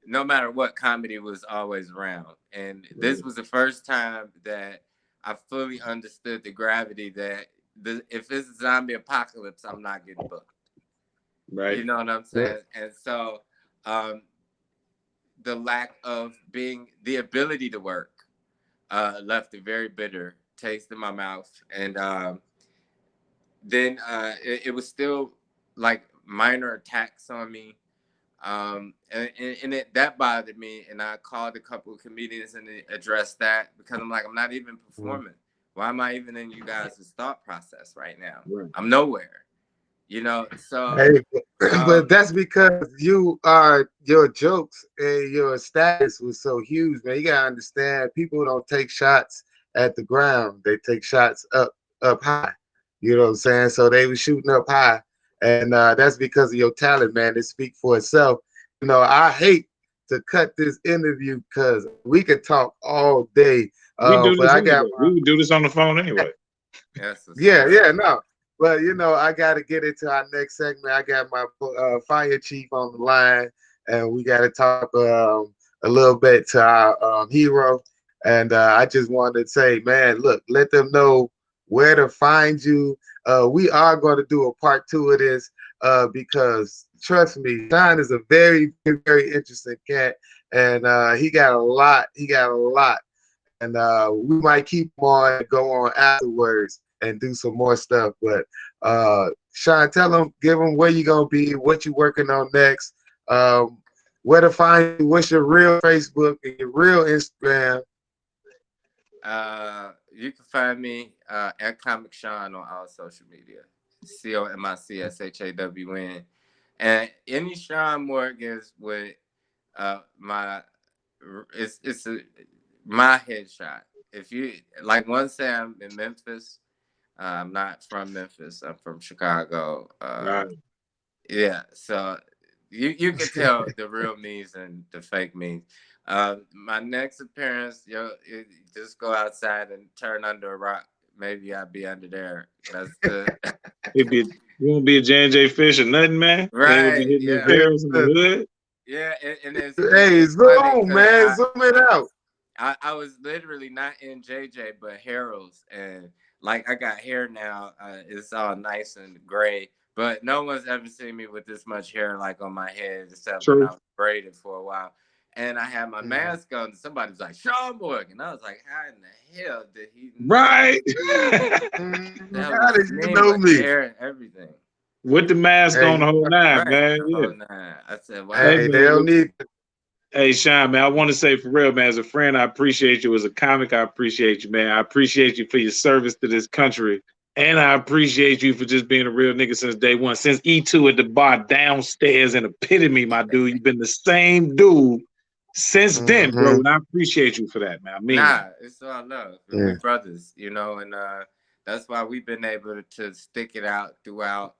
no matter what, comedy was always around, and this was the first time that I fully understood the gravity that if it's a zombie apocalypse, I'm not getting booked. Right. You know what I'm saying? And so um, the lack of the ability to work left a very bitter taste in my mouth. And then it was still like minor attacks on me. That bothered me. And I called a couple of comedians and they addressed that because I'm like, I'm not even performing. Why am I even in you guys' thought process right now? Right. I'm nowhere, you know? So, Hey, but that's because your jokes and your status was so huge, man. You gotta understand, people don't take shots at the ground; they take shots up high. You know what I'm saying? So they were shooting up high, and that's because of your talent, man. It speak for itself. You know, I hate to cut this interview because we could talk all day, We do but this I got anyway. We would do this on the phone anyway. that's what's yeah, up. yeah, no. But you know, I got to get into our next segment. I got my fire chief on the line, and we got to talk a little bit to our hero. And I just wanted to say, man, look, let them know where to find you. We are going to do a part two of this because trust me, Shawn is a very, very interesting cat, and he got a lot. He got a lot, and we might keep him on and go on afterwards and do some more stuff. But Shawn, tell them, give them where you gonna be, what you working on next, where to find you, what's your real Facebook and your real Instagram. You can find me at Comic Shawn on all social media. COMICSHAWN. And any Shawn Morgans with my my headshot. If you like, once say I'm in Memphis, I'm not from Memphis. I'm from Chicago. Right. Yeah, so you can tell the real me's and the fake me's. My next appearance, just go outside and turn under a rock. Maybe I'll be under there. That's the You won't be a J&J Fish or nothing, man. You ain't gonna be right. hitting no Yeah, barrels in the hood. yeah, and Hey, it's funny zoom, because man, zoom it out. I was literally not in JJ but Harold's, and like I got hair now. It's all nice and gray, but no one's ever seen me with this much hair like on my head except when I True. was braided for a while. And I had my mask on, and somebody was like, "Shawn Morgan." I was like, "How in the hell did he know?" Right. That How was did his you name know with the me? hair and everything. With the mask on Hey, the whole nine, Right, man. the Yeah. whole nine. I said, Hey, "Wow." hey, they man. don't need. Hey, Sean, man, I want to say for real, man, as a friend, I appreciate you. As a comic, I appreciate you, man. I appreciate you for your service to this country. And I appreciate you for just being a real nigga since day one. Since E2 at the bar downstairs in Epitome, my dude. You've been the same dude since then, bro. Mm-hmm. And I appreciate you for that, man. I mean Nah, that. it's all love. We Yeah. brothers, and that's why we've been able to stick it out throughout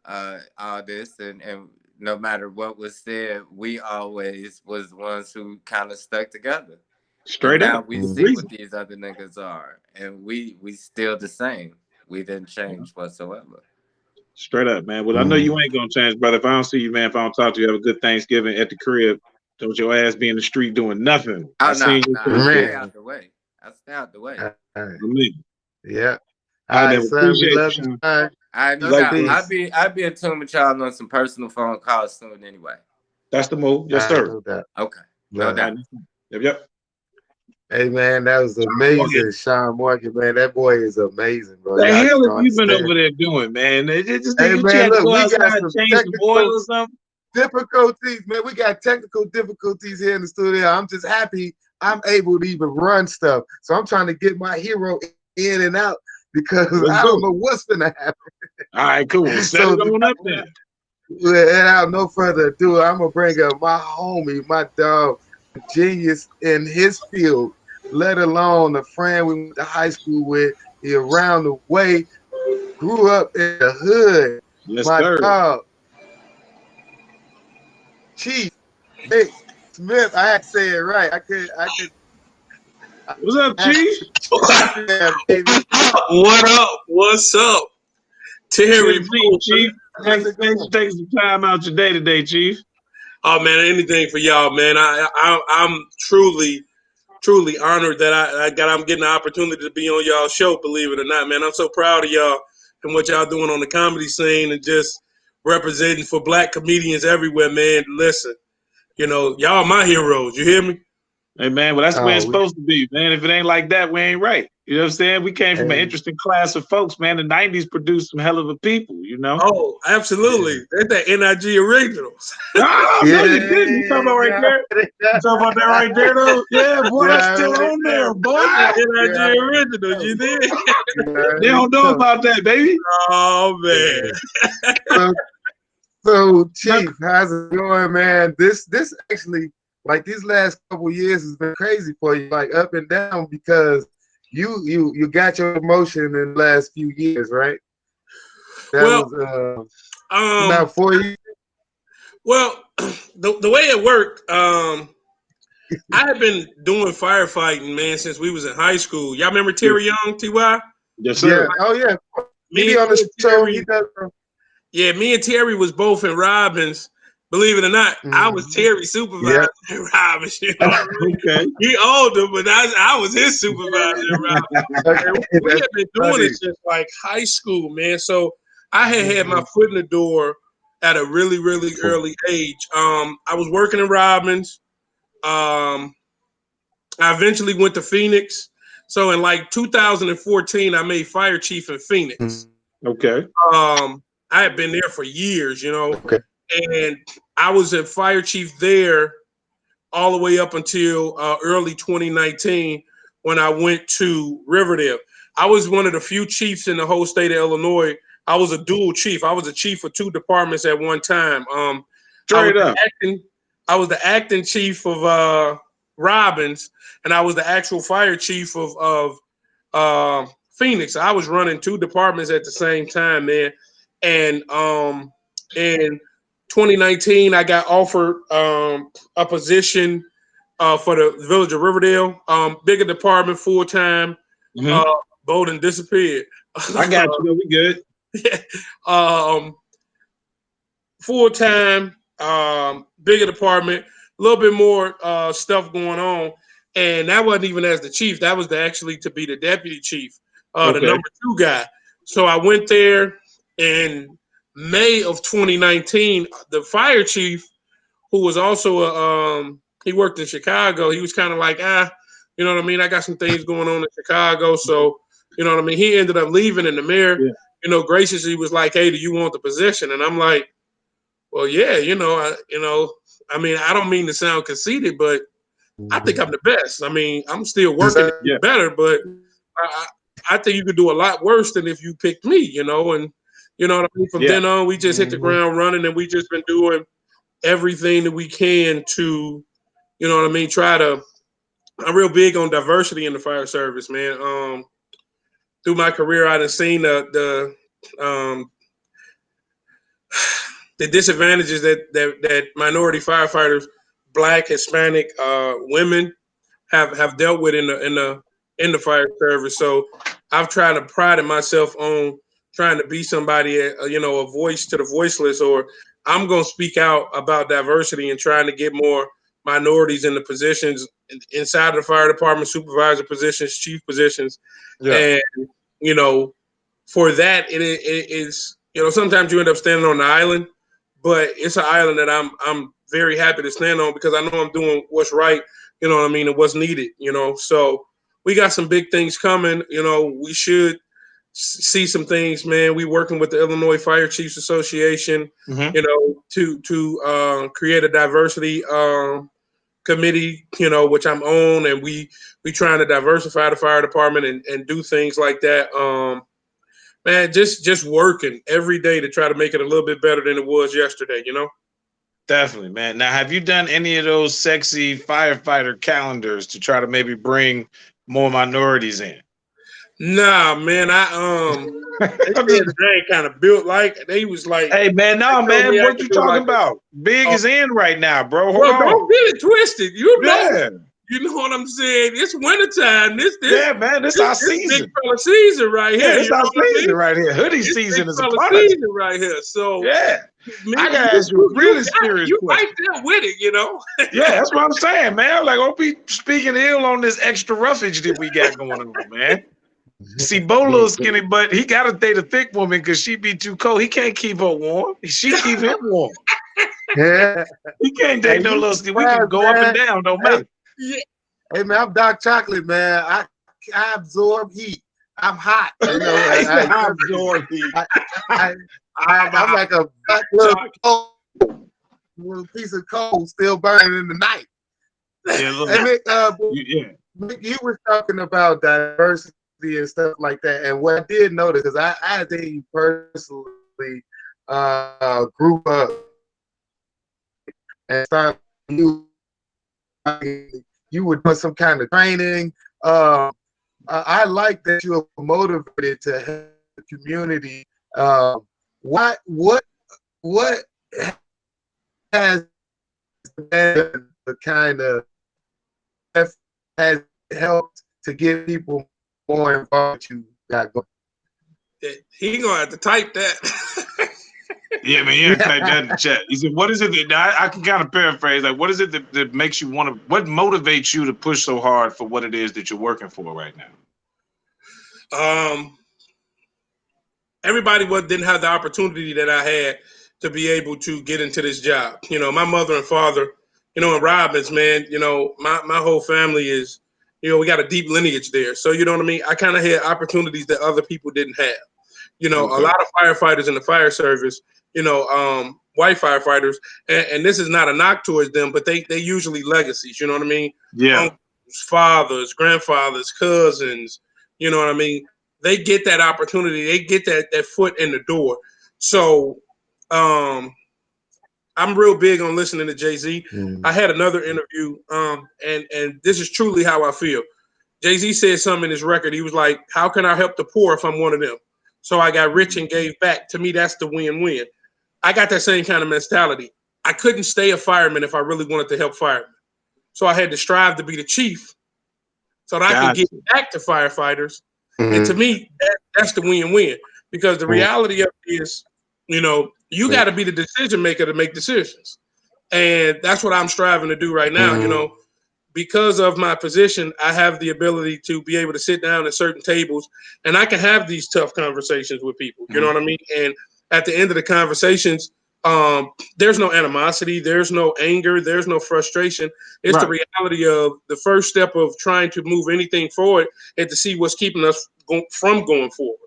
all this, and no matter what was said, we always was the ones who kind of stuck together. And Straight now up. we see Agreed. what these other niggas are, and we still the same. We didn't change whatsoever. Straight up, man. Well, I know you ain't gonna change, brother. If I don't see you, man, if I don't talk to you, have a good Thanksgiving at the crib. Don't your ass be in the street doing nothing. Oh I no, seen you no, I stay Man. out the way. I stay out the way. Yeah. All All right, right, man. son. We Appreciate you, love you, Sean. son. I no Love doubt. peace. I'd be in tune with y'all on some personal phone calls soon anyway. That's the move. Yes, All right, sir. no doubt. Okay, no Love. All right. doubt. Yep. Hey, man, that was amazing, Shawn Morgan, man. That boy is amazing, bro. The Y'all hell just have don't you been understand. over there doing, man? Just Hey, you man, had to look, go we got outside and some change some oil technical or something? difficulties, man. We got technical difficulties here in the studio. I'm just happy I'm able to even run stuff. So I'm trying to get my hero in and out because Let's I go. don't know what's gonna happen. All right, cool. Set So it on up then. without no further ado, I'm gonna bring up my homie, my dog, genius in his field, let alone a friend we went to high school with. He around the way, grew up in the hood. Yes, My sir. dog, Chief Mick Smith. I had to say it right. What's up, I Chief? baby. What up? What's up? Good Terry to see you, Chief. How's Thanks, it thanks going? for taking some time out your day today, Chief. Oh man, anything for y'all, man. I'm truly honored that I'm getting the opportunity to be on y'all show, believe it or not, man. I'm so proud of y'all and what y'all doing on the comedy scene and just representing for black comedians everywhere, man. Listen, y'all my heroes, you hear me? Hey, man, well, that's the way it's Oh, supposed to be, man. If it ain't like that, we ain't right. You know what I'm saying? We came from an hey, interesting class of folks, man. The 90s produced some hell of a people, you know? Oh, absolutely. That's that NIG originals. Oh, no, you didn't. You talking about right there? You talking about that right there, though? Yeah, boy, that's still on there, boy. NIG originals, you did? They don't know about that, baby. Oh man. So, Chief, how's it going, man? This actually, like these last couple years has been crazy for you, like up and down, because you got your promotion in the last few years, right? That Well, was about 4 years. Well, the way it worked, I had been doing firefighting, man, since we was in high school. Y'all remember Terry Young, Ty? Yes, Yeah. sir. Oh yeah. He Me be on and the show. He Terry, does. yeah, me and Terry was both in Robbins. Believe it or not, I was Terry's Yeah. supervisor in Robbins. You know what I mean? Okay. He older, but I was his supervisor in Robbins. And we That's had been doing funny. it since like high school, man. So I had my foot in the door at a really, really early age. I was working in Robbins. I eventually went to Phoenix. So in like 2014, I made fire chief in Phoenix. Okay. I had been there for years, Okay. and I was a fire chief there all the way up until early 2019 when I went to Riverdale. I was one of the few chiefs in the whole state of Illinois. I was a dual chief. I was a chief for two departments at one time. Straight up. I was the acting chief of Robbins, and I was the actual fire chief of Phoenix. I was running two departments at the same time, man. And in 2019, I got offered a position for the village of Riverdale, bigger department, full time. Mm-hmm. Bowden disappeared. I got you. We good. Full time, bigger department, a little bit more stuff going on, and that wasn't even as the chief. That was actually to be the deputy chief, the Okay. number two guy. So I went there in May of 2019. The fire chief, who was also he worked in Chicago. He was kind of like, you know what I mean? I got some things going on in Chicago, so you know what I mean. He ended up leaving, and the mayor, Yeah. graciously was like, "Hey, do you want the position?" And I'm like, well, yeah, I mean, I don't mean to sound conceited, but I think I'm the best. I mean, I'm still working to Yeah. get better, but I think you could do a lot worse than if you picked me, and you know what I mean? From Yeah. then on, we just hit the ground running, and we just been doing everything that we can to, you know what I mean, I'm real big on diversity in the fire service, man. Through my career, I done seen the the disadvantages that minority firefighters, Black, Hispanic, women have dealt with in the fire service. So I've tried to pride myself on trying to be somebody, a voice to the voiceless, or I'm going to speak out about diversity and trying to get more minorities in the positions inside of the fire department, supervisor positions, chief positions. Yeah. And, for that, it is, sometimes you end up standing on the island, but it's an island that I'm very happy to stand on because I know I'm doing what's right, and what's needed, So we got some big things coming. We should see some things, man. We working with the Illinois Fire Chiefs Association, Mhm. to create a diversity committee, which I'm on, and we trying to diversify the fire department and do things like that. Man, just working every day to try to make it a little bit better than it was yesterday, Definitely, man. Now, have you done any of those sexy firefighter calendars to try to maybe bring more minorities in? Nah, man, they I'm said just- that I ain't kind of built like they was like, hey, man, they no, told me man. I What could you do talking like about? Big is in right now, bro. Hold bro, on. don't get it twisted. Yeah. You know what I'm saying? It's wintertime. Yeah, man. This our This big season. fella season right Yeah, here. this You know our what I season mean? right here. Hoodie It's big season is fella upon us. season right here. So, Yeah. man, I gotta ask you a really serious you question. right there with it, Yeah, that's what I'm saying, man. Like, don't be speaking ill on this extra roughage that we got going on, man. See, Bo little skinny, but he gotta date a thick woman because she be too cold. He can't keep her warm. She keep him warm. Yeah. He can't date no little skinny. We can go up and down, don't matter. Yeah. Hey man, I'm dark chocolate, man. I absorb heat. I'm hot. I absorb heat. I'm like a black little piece of coal still burning in the night. Yeah, look. Hey, Mick, Yeah. Mick, you were talking about diversity and stuff like that, and what I did notice, because I think you personally grew up and started you would do some kind of training. I like that you are motivated to help the community. What has been the kind of has helped to get people more involved? You got going. He gonna have to type that. Yeah, man, you type that in the chat. He said, what is it that I can kind of paraphrase, like what is it that makes you want to, what motivates you to push so hard for what it is that you're working for right now? Everybody didn't have the opportunity that I had to be able to get into this job. My mother and father, in Robbins, man, my whole family is, we got a deep lineage there. So, you know what I mean? I kind of had opportunities that other people didn't have. A lot of firefighters in the fire service, white firefighters, and this is not a knock towards them, but they usually legacies, you know what I mean? Yeah. Uncles, fathers, grandfathers, cousins, you know what I mean? They get that opportunity. They get that foot in the door. So I'm real big on listening to Jay-Z. I had another interview, and this is truly how I feel. Jay-Z said something in his record. He was like, how can I help the poor if I'm one of them? So I got rich and gave back. To me, that's the win-win. I got that same kind of mentality. I couldn't stay a fireman if I really wanted to help firemen. So I had to strive to be the chief so that I can give back to firefighters. And to me, that's the win-win. Because the reality of it is, you got to be the decision maker to make decisions. And that's what I'm striving to do right now. Because of my position, I have the ability to be able to sit down at certain tables and I can have these tough conversations with people. You know what I mean? And at the end of the conversations, there's no animosity, there's no anger, there's no frustration. It's the reality of the first step of trying to move anything forward and to see what's keeping us from going forward.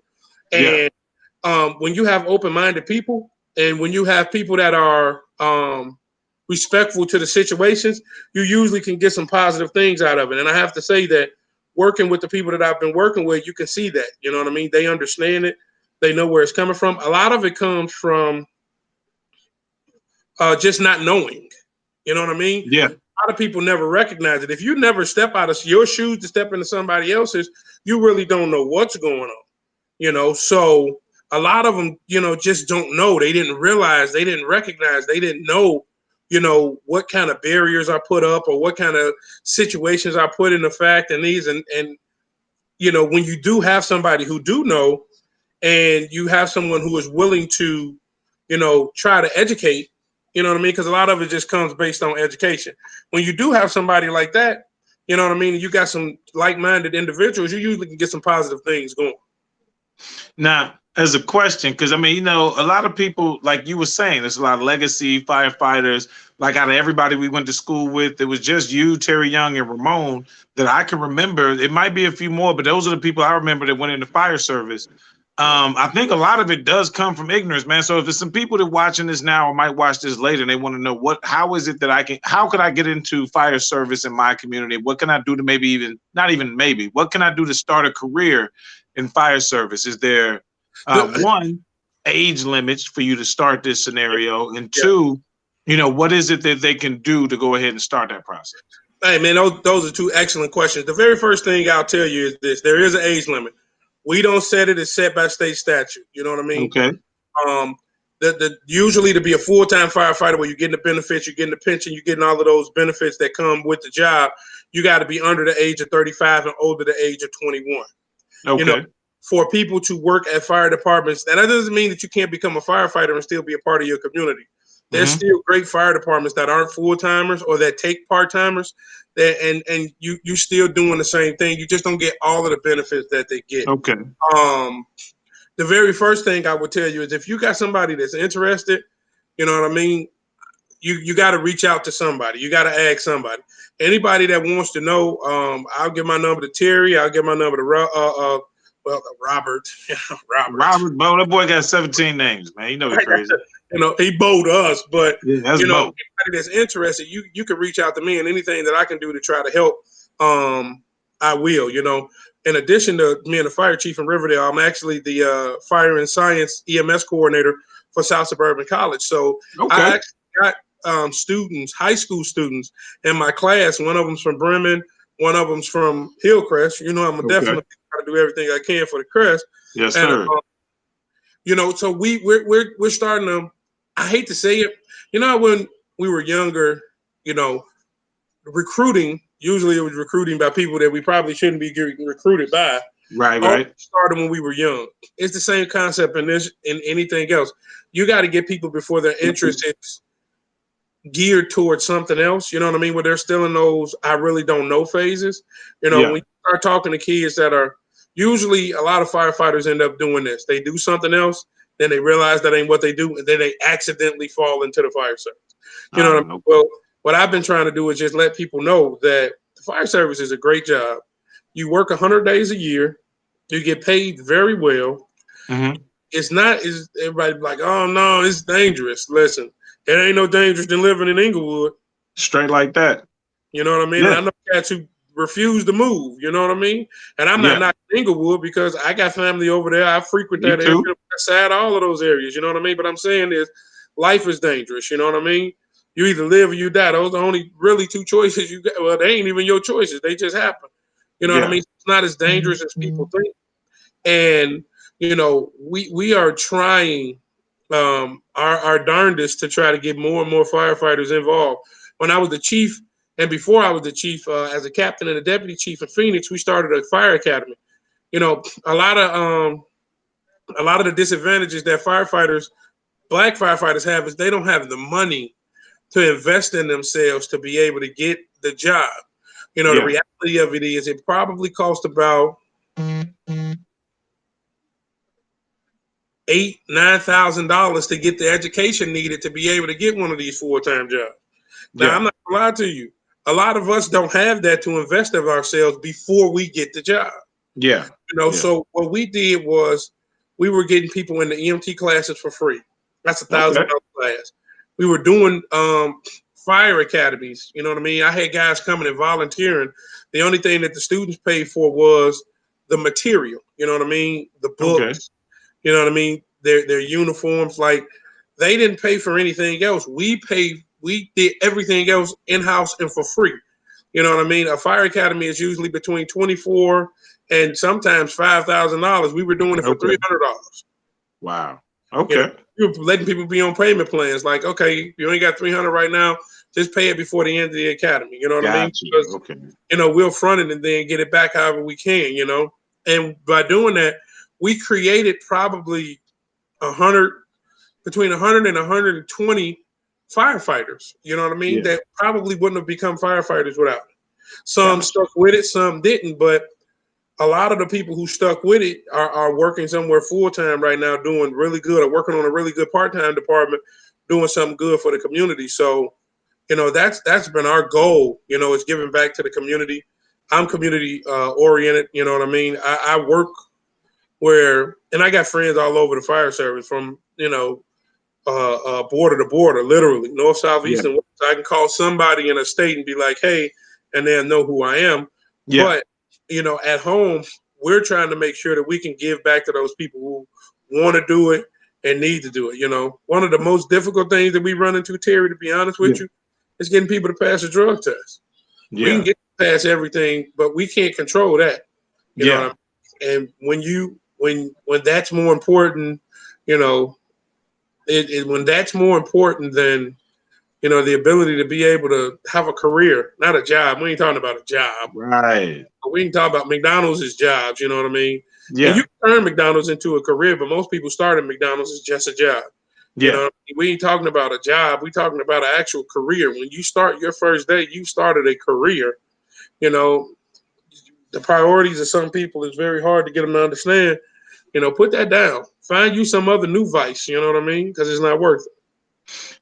And when you have open-minded people and when you have people that are respectful to the situations, you usually can get some positive things out of it. And I have to say that working with the people that I've been working with, you can see that, you know what I mean? They understand it. They know where it's coming from. A lot of it comes from just not knowing, you know what I mean? Yeah. A lot of people never recognize it. If you never step out of your shoes to step into somebody else's, you really don't know what's going on, So a lot of them, just don't know. They didn't realize, they didn't recognize, they didn't know, what kind of barriers are put up or what kind of situations are put in effect and these. And when you do have somebody who do know and you have someone who is willing to, try to educate, you know what I mean? Because a lot of it just comes based on education. When you do have somebody like that, you know what I mean? You got some like-minded individuals, you usually can get some positive things going. Now, as a question, because I mean, a lot of people, like you were saying, there's a lot of legacy firefighters. Like out of everybody we went to school with, it was just you, Terry Young, and Ramon that I can remember. It might be a few more, but those are the people I remember that went into fire service. I think a lot of it does come from ignorance, man. So if there's some people that watching this now or might watch this later and they want to know how is it that how could I get into fire service in my community? What can I do to what can I do to start a career in fire service? Is there one, age limits for you to start this scenario, and two, what is it that they can do to go ahead and start that process? Hey man, those are two excellent questions. The very first thing I'll tell you is this: there is an age limit. We don't set it; it's set by state statute. You know what I mean? Okay. Usually to be a full-time firefighter, where you're getting the benefits, you're getting the pension, you're getting all of those benefits that come with the job, you got to be under the age of 35 and over the age of 21. Okay. For people to work at fire departments, and that doesn't mean that you can't become a firefighter and still be a part of your community. There's still great fire departments that aren't full-timers or that take part-timers, and you still doing the same thing. You just don't get all of the benefits that they get. Okay. The very first thing I would tell you is if you got somebody that's interested, you know what I mean, you got to reach out to somebody. You got to ask somebody. Anybody that wants to know, I'll give my number to Terry. I'll give my number to Robert. Robert, Bo, that boy got 17 names, man. He's crazy. He bowed us, but that's Bo. Anybody that's interested, you can reach out to me, and anything that I can do to try to help, I will. In addition to being a fire chief in Riverdale, I'm actually the fire and science EMS coordinator for South Suburban College. So I actually got students, high school students in my class. One of them's from Bremen, one of them's from Hillcrest. I'm definitely trying to do everything I can for the Crest. Yes, sir. So we're starting to. I hate to say it. When we were younger, recruiting, usually it was recruiting by people that we probably shouldn't be getting recruited by. Right. Started when we were young. It's the same concept in this and anything else. You got to get people before their interest is geared towards something else. You know what I mean? Where they're still in those I really don't know phases. When you start talking to kids that are usually, a lot of firefighters end up doing this. They do something else, then they realize that ain't what they do, and then they accidentally fall into the fire service. You know what I mean? Well, what I've been trying to do is just let people know that the fire service is a great job. You work 100 days a year. You get paid very well. It's not, is everybody like, oh no, it's dangerous. Listen, it ain't no dangerous than living in Inglewood. Straight like that. You know what I mean? Yeah. And I know cats who refuse to move. You know what I mean? And I'm not knocking Inglewood because I got family over there. I frequent that area, beside all of those areas. You know what I mean? But I'm saying is, life is dangerous. You know what I mean? You either live or you die. Those are the only really two choices you got. Well, they ain't even your choices. They just happen. You know what I mean? It's not as dangerous as people think. And we are trying our darndest to try to get more and more firefighters involved. When I was the chief, and before I was the chief, as a captain and a deputy chief in Phoenix, we started a fire academy. A lot of the disadvantages that black firefighters have is they don't have the money to invest in themselves to be able to get the job. The reality of it is it probably costs about $8,000-9,000 to get the education needed to be able to get one of these full-time jobs. Now, I'm not gonna lie to you. A lot of us don't have that to invest of ourselves before we get the job. So what we did was we were getting people in the EMT classes for free. That's $1,000 class. We were doing fire academies. You know what I mean? I had guys coming and volunteering. The only thing that the students paid for was the material. You know what I mean? The books. You know what I mean? Their uniforms. Like, they didn't pay for anything else. We did everything else in-house and for free. You know what I mean? A fire academy is usually between $24,000 and sometimes $5,000. We were doing it for $300. Wow. You know, Okay. you're letting people be on payment plans. Like, okay, you only got 300 right now. Just pay it before the end of the academy. You know what I mean? Gotcha. Because, Okay. you know, we'll front it and then get it back however we can. You know, and by doing that, we created probably 100 between 100 and 120 firefighters. You know what I mean? Yeah. That probably wouldn't have become firefighters without it. Some Gotcha. stuck with it, some didn't, but a lot of the people who stuck with it are working somewhere full time right now, doing really good, or working on a really good part time department, doing something good for the community. So, you know, that's been our goal. You know, is giving back to the community. I'm community oriented. You know what I mean? I work where, and I got friends all over the fire service, from border to border, literally north, south, Yeah. east, and west. I can call somebody in a state and be like, "Hey," and they'll know who I am. Yeah. But you know, at home, we're trying to make sure that we can give back to those people who want to do it and need to do it. You know, one of the most difficult things that we run into, Terry, to be honest with Yeah. you, is getting people to pass a drug test. We can Yeah. get past everything, but we can't control that. You know what I Yeah. mean? And when that's more important, you know, when that's more important than, you know, the ability to be able to have a career, not a job. We ain't talking about a job. Right. We ain't talking about McDonald's is jobs. You know what I mean? And Yeah. you can turn McDonald's into a career, but most people start at McDonald's as just a job. You know Yeah. what I mean? We ain't talking about a job. We talking about an actual career. When you start your first day, you started a career. You know, the priorities of some people is very hard to get them to understand. You know, put that down. Find you some other new vice. You know what I mean? Because it's not worth it.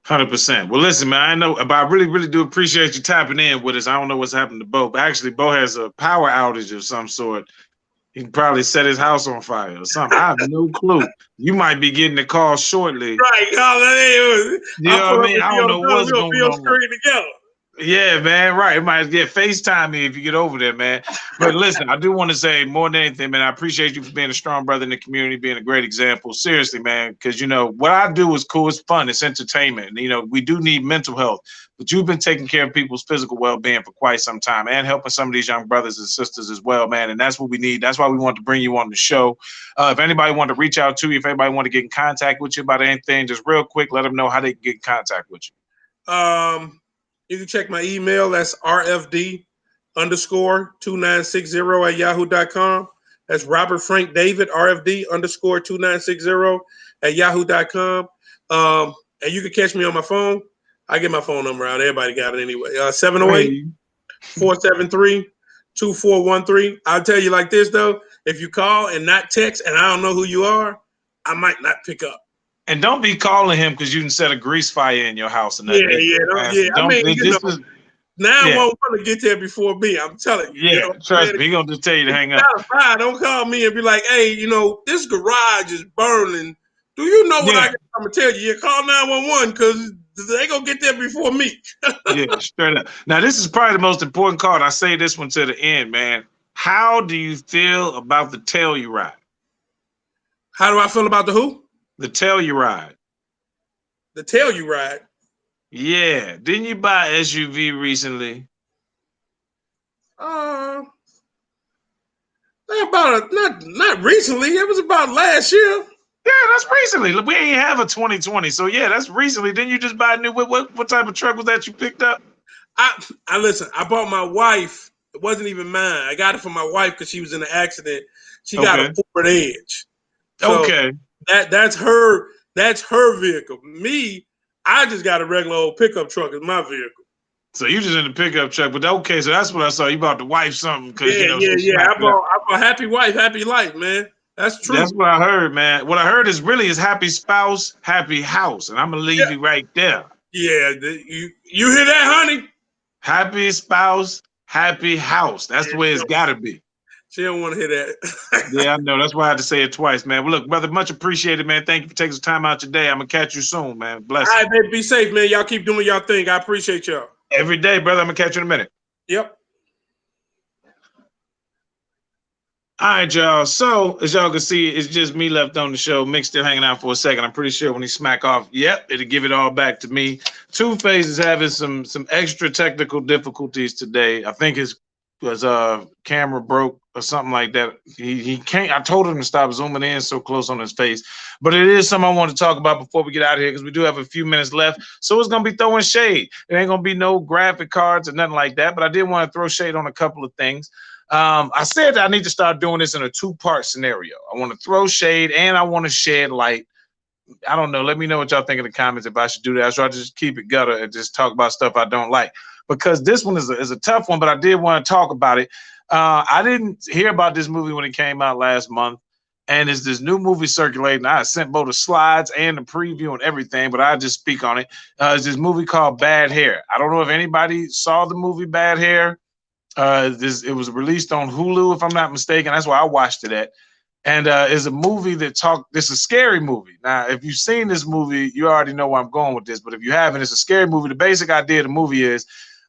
100%. Well, listen, man, I know, but I really, really do appreciate you tapping in with us. I don't know what's happened to Bo, but actually, Bo has a power outage of some sort. He probably set his house on fire or something. I have no clue. You might be getting a call shortly. Right, y'all. You I'll know pull what I up mean? and I be don't on know the what's we'll going be on on. screen together. Yeah, man, right. It might get FaceTime me if you get over there, man. But listen, I do want to say more than anything, man, I appreciate you for being a strong brother in the community, being a great example. Seriously, man, because, you know, what I do is cool. It's fun. It's entertainment. And, you know, we do need mental health, but you've been taking care of people's physical well-being for quite some time and helping some of these young brothers and sisters as well, man. And that's what we need. That's why we want to bring you on the show. If anybody want to reach out to you, if anybody want to get in contact with you about anything, just real quick, let them know how they can get in contact with you. You can check my email. That's RFD_2960 at yahoo.com. That's Robert Frank David, RFD_2960 at yahoo.com. And you can catch me on my phone. I get my phone number out. Everybody got it anyway. 708-473-2413. I'll tell you like this, though. If you call and not text and I don't know who you are, I might not pick up. And don't be calling him because you can set a grease fire in your house and nothing. Yeah. I mean, you know, 911 to get there before me. I'm telling you. You know, trust me, he gonna just tell you to hang up. Don't call me and be like, "Hey, you know, this garage is burning. Do you know what I'm gonna tell you? You call 911 because they gonna get there before me." Yeah, straight up. Now, this is probably the most important card. I say this one to the end, man. How do you feel about the Telluride? How do I feel about the who? The Telluride. The Telluride. Yeah. Didn't you buy an SUV recently? Not recently. It was about last year. Yeah, that's recently. We ain't have a 2020, so yeah, that's recently. Didn't you just buy a new? What type of truck was that you picked up? I listen. I bought my wife. It wasn't even mine. I got it for my wife because she was in an accident. She got a Ford Edge. So that's her vehicle. Me, I just got a regular old pickup truck as my vehicle. So you just in the pickup truck, but okay, so that's what I saw. You bought the wife something because Yeah. I bought happy wife, happy life, man. That's true. That's what I heard, man. What I heard is really is happy spouse, happy house, and I'm gonna leave you right there. Yeah, you hear that, honey? Happy spouse, happy house. That's the way it's gotta be. She don't want to hear that. Yeah, I know. That's why I had to say it twice, man. Well, look, brother, much appreciated, man. Thank you for taking some time out today. I'm gonna catch you soon, man. Bless you. All right, baby, be safe, man. Y'all keep doing y'all thing. I appreciate y'all. Every day, brother. I'm gonna catch you in a minute. Yep. All right, y'all. So, as y'all can see, it's just me left on the show. Mick's still hanging out for a second. I'm pretty sure when he smack off, it'll give it all back to me. Two-Face is having some extra technical difficulties today. I think his his camera broke or something like that. He can't. I told him to stop zooming in so close on his face. But it is something I want to talk about before we get out of here because we do have a few minutes left. So it's gonna be throwing shade. It ain't gonna be no graphic cards or nothing like that. But I did want to throw shade on a couple of things. I said that I need to start doing this in a two-part scenario. I want to throw shade and I want to shed light. I don't know. Let me know what y'all think in the comments if I should do that. So I just keep it gutter and just talk about stuff I don't like. Because this one is a tough one, but I did want to talk about it. I didn't hear about this movie when it came out last month. And it's this new movie circulating. I sent both the slides and the preview and everything, but I just speak on it. It's this movie called Bad Hair. I don't know if anybody saw the movie Bad Hair. It was released on Hulu, if I'm not mistaken. That's why I watched it at. And is a movie that it's a scary movie. Now, if you've seen this movie, you already know where I'm going with this. But if you haven't, it's a scary movie. The basic idea of the movie is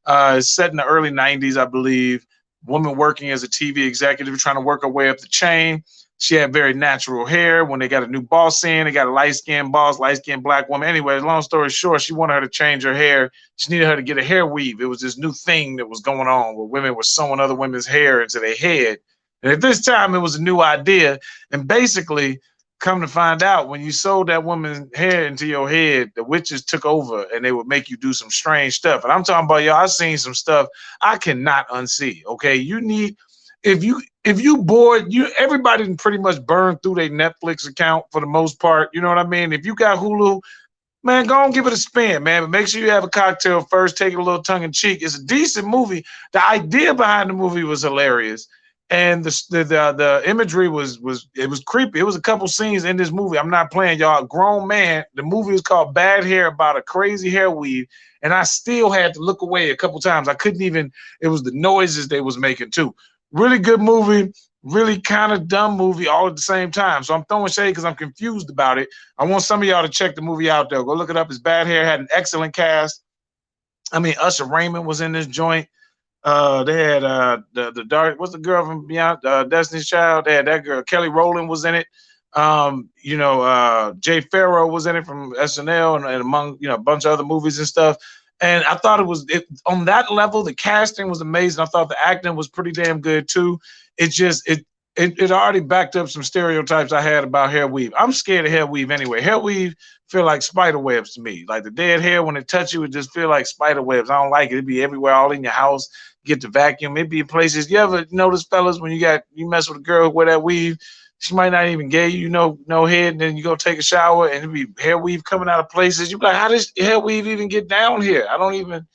it's set in the early 90s, I believe. Woman working as a TV executive, trying to work her way up the chain. She had very natural hair. When they got a new boss in, they got a light-skinned boss, light-skinned black woman. Anyway, long story short, she wanted her to change her hair. She needed her to get a hair weave. It was this new thing that was going on where women were sewing other women's hair into their head. And at this time, it was a new idea. And basically, come to find out, when you sewed that woman's hair into your head, the witches took over and they would make you do some strange stuff. And I'm talking about, y'all, I've seen some stuff I cannot unsee. Okay. If you bored, everybody can pretty much burn through their Netflix account for the most part. You know what I mean? If you got Hulu, man, go and give it a spin, man. But make sure you have a cocktail first. Take it a little tongue in cheek. It's a decent movie. The idea behind the movie was hilarious, and the imagery was creepy. It was a couple scenes in this movie. I'm not playing, y'all. Grown man. The movie is called Bad Hair, about a crazy hair weave, and I still had to look away a couple times. I couldn't even. It was the noises they was making too. Really good movie. Really kind of dumb movie all at the same time. So I'm throwing shade because I'm confused about it. I want some of y'all to check the movie out, though. Go look it up. It's Bad Hair. Had an excellent cast. I mean, Usher Raymond was in this joint. They had the dark. What's the girl from Beyond Destiny's Child? They had that girl. Kelly Rowland was in it. Jay Farrow was in it from SNL and among a bunch of other movies and stuff. And I thought on that level, the casting was amazing. I thought the acting was pretty damn good too. It already backed up some stereotypes I had about hair weave. I'm scared of hair weave anyway. Hair weave feel like spider webs to me. Like the dead hair, when it touch you, it just feel like spider webs. I don't like it. It'd be everywhere, all in your house. Get the vacuum. It'd be in places. You ever notice, fellas, when you mess with a girl with that weave, she might not even get you, no head, and then you go take a shower and it'd be hair weave coming out of places. You be like, how does hair weave even get down here? I don't even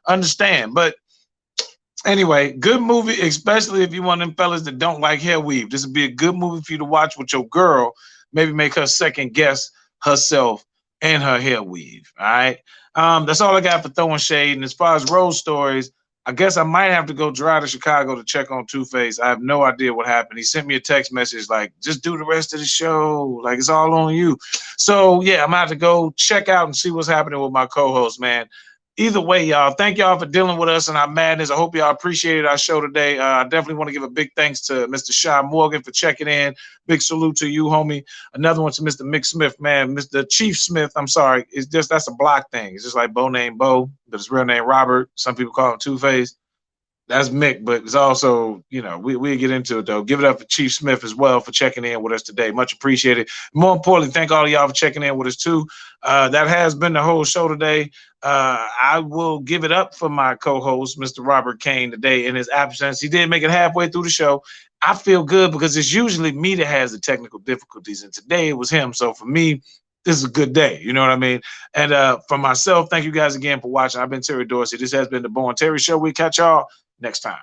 understand. But anyway, good movie, especially if you one of them fellas that don't like hair weave. This would be a good movie for you to watch with your girl. Maybe make her second guess herself and her hair weave. All right. That's all I got for throwing shade. And as far as road stories, I guess I might have to go drive to Chicago to check on Two-Face. I have no idea what happened. He sent me a text message like, just do the rest of the show. Like, it's all on you. So, yeah, I'm going to have to go check out and see what's happening with my co-host, man. Either way, y'all, thank y'all for dealing with us and our madness. I hope y'all appreciated our show today. I definitely want to give a big thanks to Mr. Shawn Morgan for checking in. Big salute to you, homie. Another one to Mr. Mick Smith, man. Mr. Chief Smith, I'm sorry. That's a block thing. It's just like Bo named Bo, but his real name Robert. Some people call him Two-Face. That's Mick, but it's also, we get into it, though. Give it up for Chief Smith as well for checking in with us today. Much appreciated. More importantly, thank all of y'all for checking in with us, too. That has been the whole show today. I will give it up for my co-host, Mr. Robert Kane, today in his absence. He did make it halfway through the show. I feel good because it's usually me that has the technical difficulties, and today it was him. So for me, this is a good day. You know what I mean? And for myself, thank you guys again for watching. I've been Terry Dorsey. This has been the Bo and Terry Show. We catch y'all next time.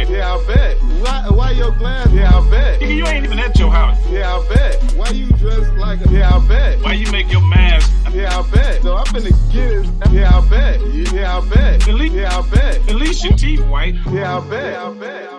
bet. Yeah, I bet. Why your glass? Yeah, I bet. Nigga, you ain't even at your house. Yeah, I bet. Why you dressed like a? Yeah, I bet. Why you make your mask? Yeah, I bet. So I'm finna get it. Yeah, I bet. Yeah, I bet. At least, Yeah, I bet. at least your teeth white. Yeah, I bet. Yeah, I bet.